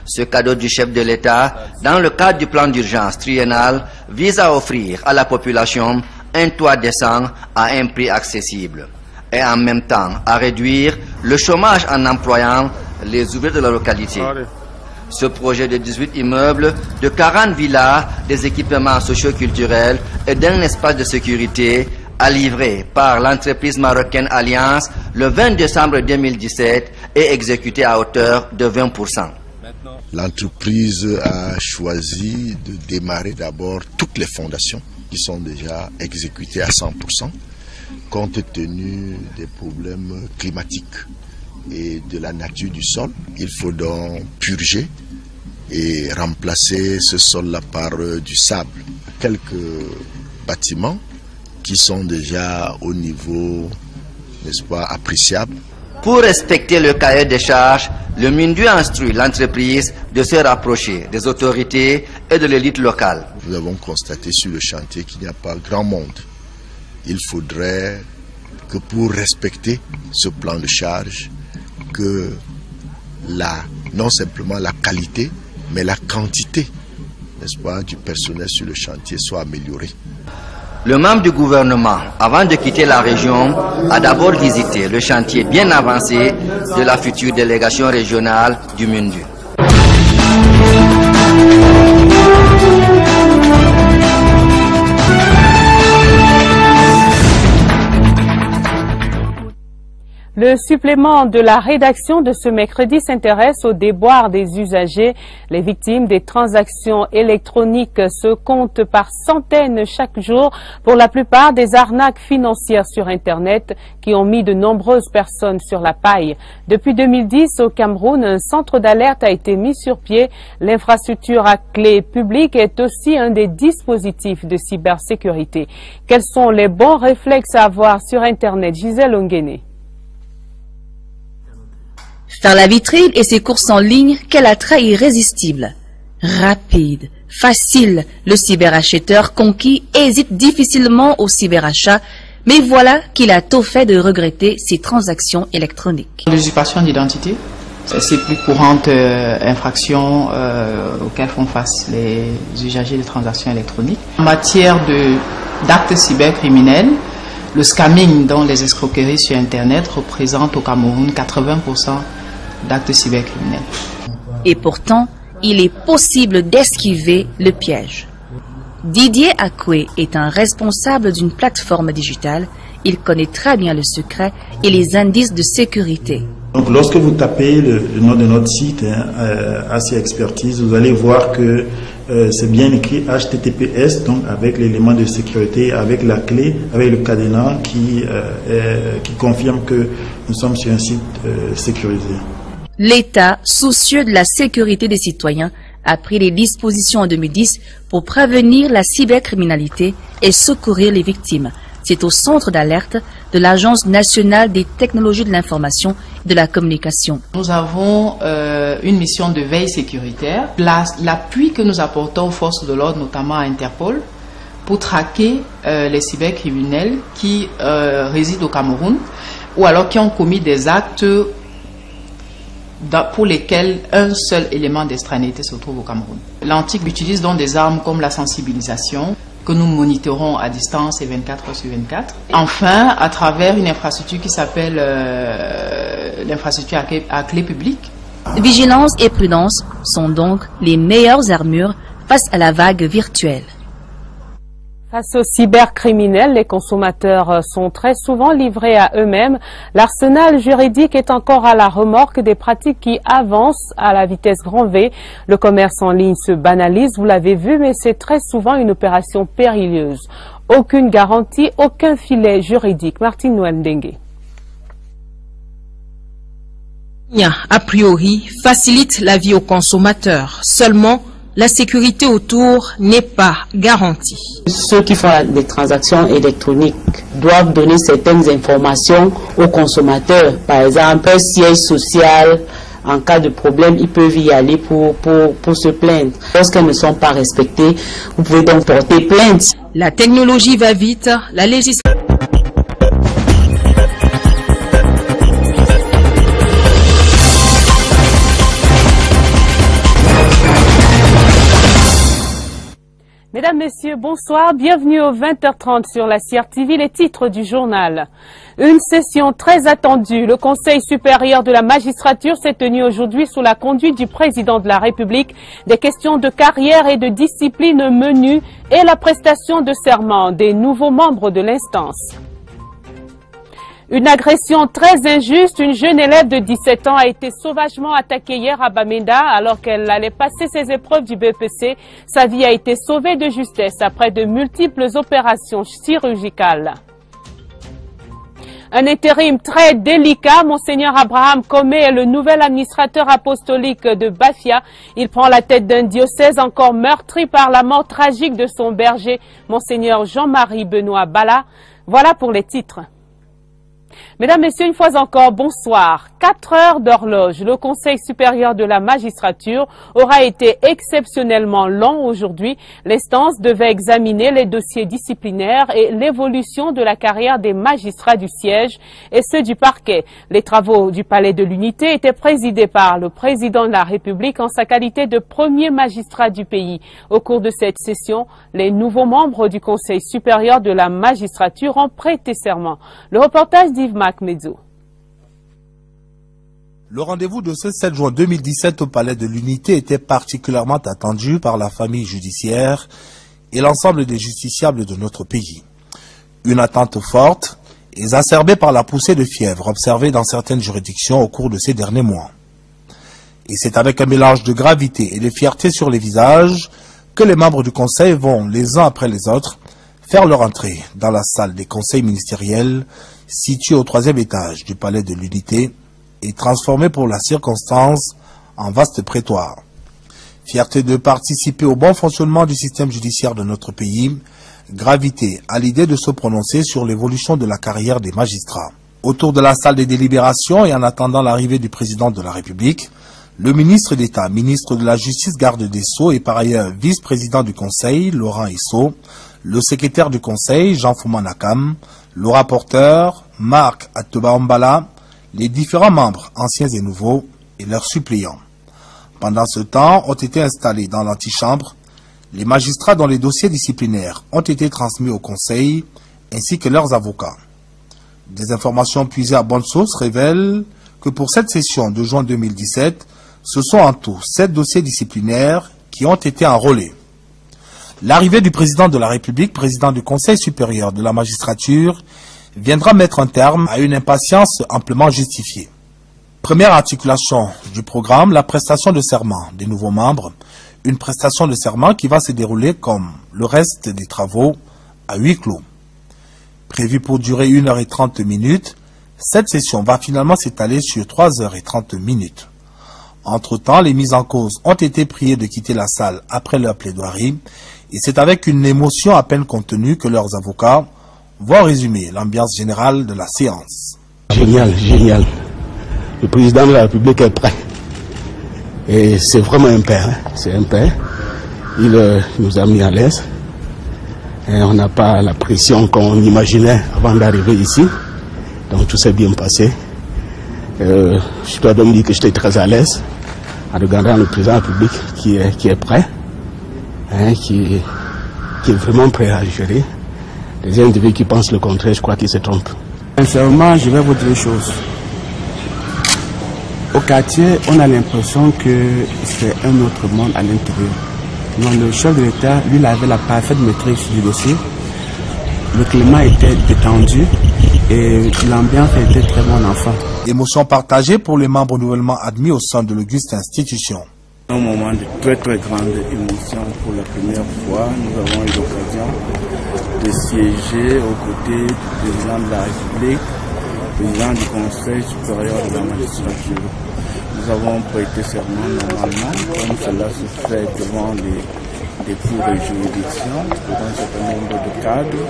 Ce cadeau du chef de l'État, dans le cadre du plan d'urgence triennal, vise à offrir à la population un toit décent à un prix accessible et en même temps à réduire le chômage en employant les ouvriers de la localité. Ce projet de 18 immeubles, de 40 villas, des équipements socio-culturels et d'un espace de sécurité a livré par l'entreprise marocaine Alliance le 20 décembre 2017 et exécuté à hauteur de 20%. L'entreprise a choisi de démarrer d'abord toutes les fondations qui sont déjà exécutées à 100% compte tenu des problèmes climatiques et de la nature du sol. Il faut donc purger et remplacer ce sol-là par du sable. Quelques bâtiments qui sont déjà au niveau, n'est-ce pas, appréciable. Pour respecter le cahier des charges, le MINDU instruit l'entreprise de se rapprocher des autorités et de l'élite locale. Nous avons constaté sur le chantier qu'il n'y a pas grand monde. Il faudrait que pour respecter ce plan de charge, que non simplement la qualité, mais la quantité, n'est-ce pas, du personnel sur le chantier soit améliorée. Le membre du gouvernement, avant de quitter la région, a d'abord visité le chantier bien avancé de la future délégation régionale du Mindu. Le supplément de la rédaction de ce mercredi s'intéresse aux déboires des usagers. Les victimes des transactions électroniques se comptent par centaines chaque jour, pour la plupart des arnaques financières sur Internet qui ont mis de nombreuses personnes sur la paille. Depuis 2010, au Cameroun, un centre d'alerte a été mis sur pied. L'infrastructure à clé publique est aussi un des dispositifs de cybersécurité. Quels sont les bons réflexes à avoir sur Internet? Gisèle Onguéné. Faire la vitrine et ses courses en ligne, quel attrait irrésistible. Rapide, facile, le cyberacheteur conquis hésite difficilement au cyberachat, mais voilà qu'il a tôt fait de regretter ses transactions électroniques. L'usurpation d'identité, c'est les plus courantes infractions auxquelles font face les usagers de transactions électroniques. En matière d'actes cybercriminels, le scamming, dont les escroqueries sur Internet, représente au Cameroun 80% d'actes cybercriminels. Et pourtant, il est possible d'esquiver le piège. Didier Akwe est un responsable d'une plateforme digitale. Il connaît très bien le secret et les indices de sécurité. Donc, lorsque vous tapez le nom de notre site, AC Expertise, vous allez voir que c'est bien écrit HTTPS, donc avec l'élément de sécurité, avec la clé, avec le cadenas qui confirme que nous sommes sur un site sécurisé. L'État, soucieux de la sécurité des citoyens, a pris les dispositions en 2010 pour prévenir la cybercriminalité et secourir les victimes. C'est au centre d'alerte de l'Agence nationale des technologies de l'information et de la communication. Nous avons une mission de veille sécuritaire. L'appui que nous apportons aux forces de l'ordre, notamment à Interpol, pour traquer les cybercriminels qui résident au Cameroun ou alors qui ont commis des actes pour lesquels un seul élément d'extranéité se trouve au Cameroun. L'Antique utilise donc des armes comme la sensibilisation, que nous monitorons à distance et 24 heures sur 24. Enfin, à travers une infrastructure qui s'appelle l'infrastructure à clé publique. Vigilance et prudence sont donc les meilleures armures face à la vague virtuelle. Face aux cybercriminels, les consommateurs sont très souvent livrés à eux-mêmes. L'arsenal juridique est encore à la remorque des pratiques qui avancent à la vitesse grand V. Le commerce en ligne se banalise, vous l'avez vu, mais c'est très souvent une opération périlleuse. Aucune garantie, aucun filet juridique. Martine Noël-Dengue. A priori, facilite la vie aux consommateurs. Seulement, la sécurité autour n'est pas garantie. Ceux qui font des transactions électroniques doivent donner certaines informations aux consommateurs. Par exemple, un siège social, en cas de problème, ils peuvent y aller pour se plaindre. Lorsqu'elles ne sont pas respectées, vous pouvez donc porter plainte. La technologie va vite, la législation... Mesdames, Messieurs, bonsoir. Bienvenue au 20h30 sur la CRTV, les titres du journal. Une session très attendue. Le Conseil supérieur de la magistrature s'est tenu aujourd'hui sous la conduite du président de la République. Des questions de carrière et de discipline menues et la prestation de serment des nouveaux membres de l'instance. Une agression très injuste, une jeune élève de 17 ans a été sauvagement attaquée hier à Bamenda alors qu'elle allait passer ses épreuves du BEPC. Sa vie a été sauvée de justesse après de multiples opérations chirurgicales. Un intérim très délicat, Monseigneur Abraham Comé est le nouvel administrateur apostolique de Bafia. Il prend la tête d'un diocèse encore meurtri par la mort tragique de son berger, Monseigneur Jean-Marie Benoît Bala. Voilà pour les titres. Mesdames, Messieurs, une fois encore, bonsoir. 4 heures d'horloge. Le Conseil supérieur de la magistrature aura été exceptionnellement long aujourd'hui. L'instance devait examiner les dossiers disciplinaires et l'évolution de la carrière des magistrats du siège et ceux du parquet. Les travaux du Palais de l'Unité étaient présidés par le président de la République en sa qualité de premier magistrat du pays. Au cours de cette session, les nouveaux membres du Conseil supérieur de la magistrature ont prêté serment. Le reportage d'Yves Macmedzo. Le rendez-vous de ce 7 juin 2017 au Palais de l'Unité était particulièrement attendu par la famille judiciaire et l'ensemble des justiciables de notre pays. Une attente forte, exacerbée par la poussée de fièvre observée dans certaines juridictions au cours de ces derniers mois. Et c'est avec un mélange de gravité et de fierté sur les visages que les membres du Conseil vont, les uns après les autres, faire leur entrée dans la salle des conseils ministériels située au 3e étage du Palais de l'Unité et transformée pour la circonstance en vaste prétoire. Fierté de participer au bon fonctionnement du système judiciaire de notre pays, gravité à l'idée de se prononcer sur l'évolution de la carrière des magistrats. Autour de la salle des délibérations et en attendant l'arrivée du président de la République, le ministre d'État, ministre de la Justice, garde des Sceaux et par ailleurs vice-président du Conseil, Laurent Esso, le secrétaire du Conseil, Jean Foumanakam, le rapporteur, Marc Ateba-Mbala, les différents membres, anciens et nouveaux, et leurs suppléants. Pendant ce temps, ont été installés dans l'antichambre les magistrats dont les dossiers disciplinaires ont été transmis au Conseil, ainsi que leurs avocats. Des informations puisées à bonne source révèlent que pour cette session de juin 2017, ce sont en tout 7 dossiers disciplinaires qui ont été enrôlés. L'arrivée du président de la République, président du Conseil supérieur de la magistrature, viendra mettre un terme à une impatience amplement justifiée. Première articulation du programme, la prestation de serment des nouveaux membres, une prestation de serment qui va se dérouler comme le reste des travaux à huis clos. Prévue pour durer 1h30, cette session va finalement s'étaler sur 3h30. Entre-temps, les mises en cause ont été priées de quitter la salle après leur plaidoirie et c'est avec une émotion à peine contenue que leurs avocats vont résumer l'ambiance générale de la séance. Génial, génial. Le président de la République est prêt. Et c'est vraiment un père. Hein. C'est un père. Il nous a mis à l'aise. Et on n'a pas la pression qu'on imaginait avant d'arriver ici. Donc tout s'est bien passé. Je dois donc dire que j'étais très à l'aise en regardant le président de la République qui est prêt, hein, qui est vraiment prêt à gérer. Les individus qui pensent le contraire, je crois qu'ils se trompent. Sincèrement, je vais vous dire une chose. Au quartier, on a l'impression que c'est un autre monde à l'intérieur. Donc le chef de l'État, lui, il avait la parfaite maîtrise du dossier. Le climat était détendu et l'ambiance était très bonne enfant. Émotion partagée pour les membres nouvellement admis au sein de l'auguste institution. Un moment de très grande émotion pour la première fois. Nous avons eu l'occasion de siéger aux côtés du président de la République, président du Conseil supérieur de la magistrature. Nous avons prêté serment normalement, comme cela se fait devant des cours de juridiction, devant un certain nombre de cadres,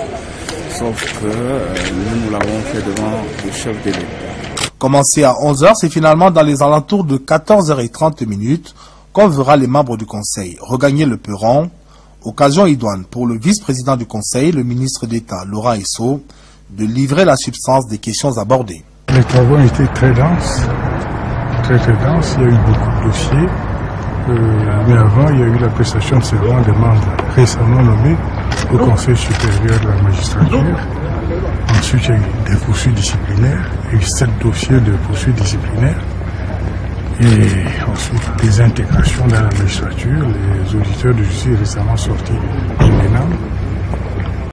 sauf que nous l'avons fait devant le chef de l'État. Commencé à 11h, c'est finalement dans les alentours de 14h30 qu'on verra les membres du Conseil regagner le perron, occasion idoine pour le vice-président du Conseil, le ministre d'État Laurent Esso, de livrer la substance des questions abordées. Les travaux ont été très denses, très denses. Il y a eu beaucoup de dossiers. Mais avant, il y a eu la prestation de serment des membres récemment nommés au Conseil supérieur de la magistrature. Ensuite, il y a eu des poursuites disciplinaires. Il y a eu 7 dossiers de poursuites disciplinaires. Et ensuite, des intégrations dans la magistrature. Les auditeurs de justice récemment sortis du MENAM.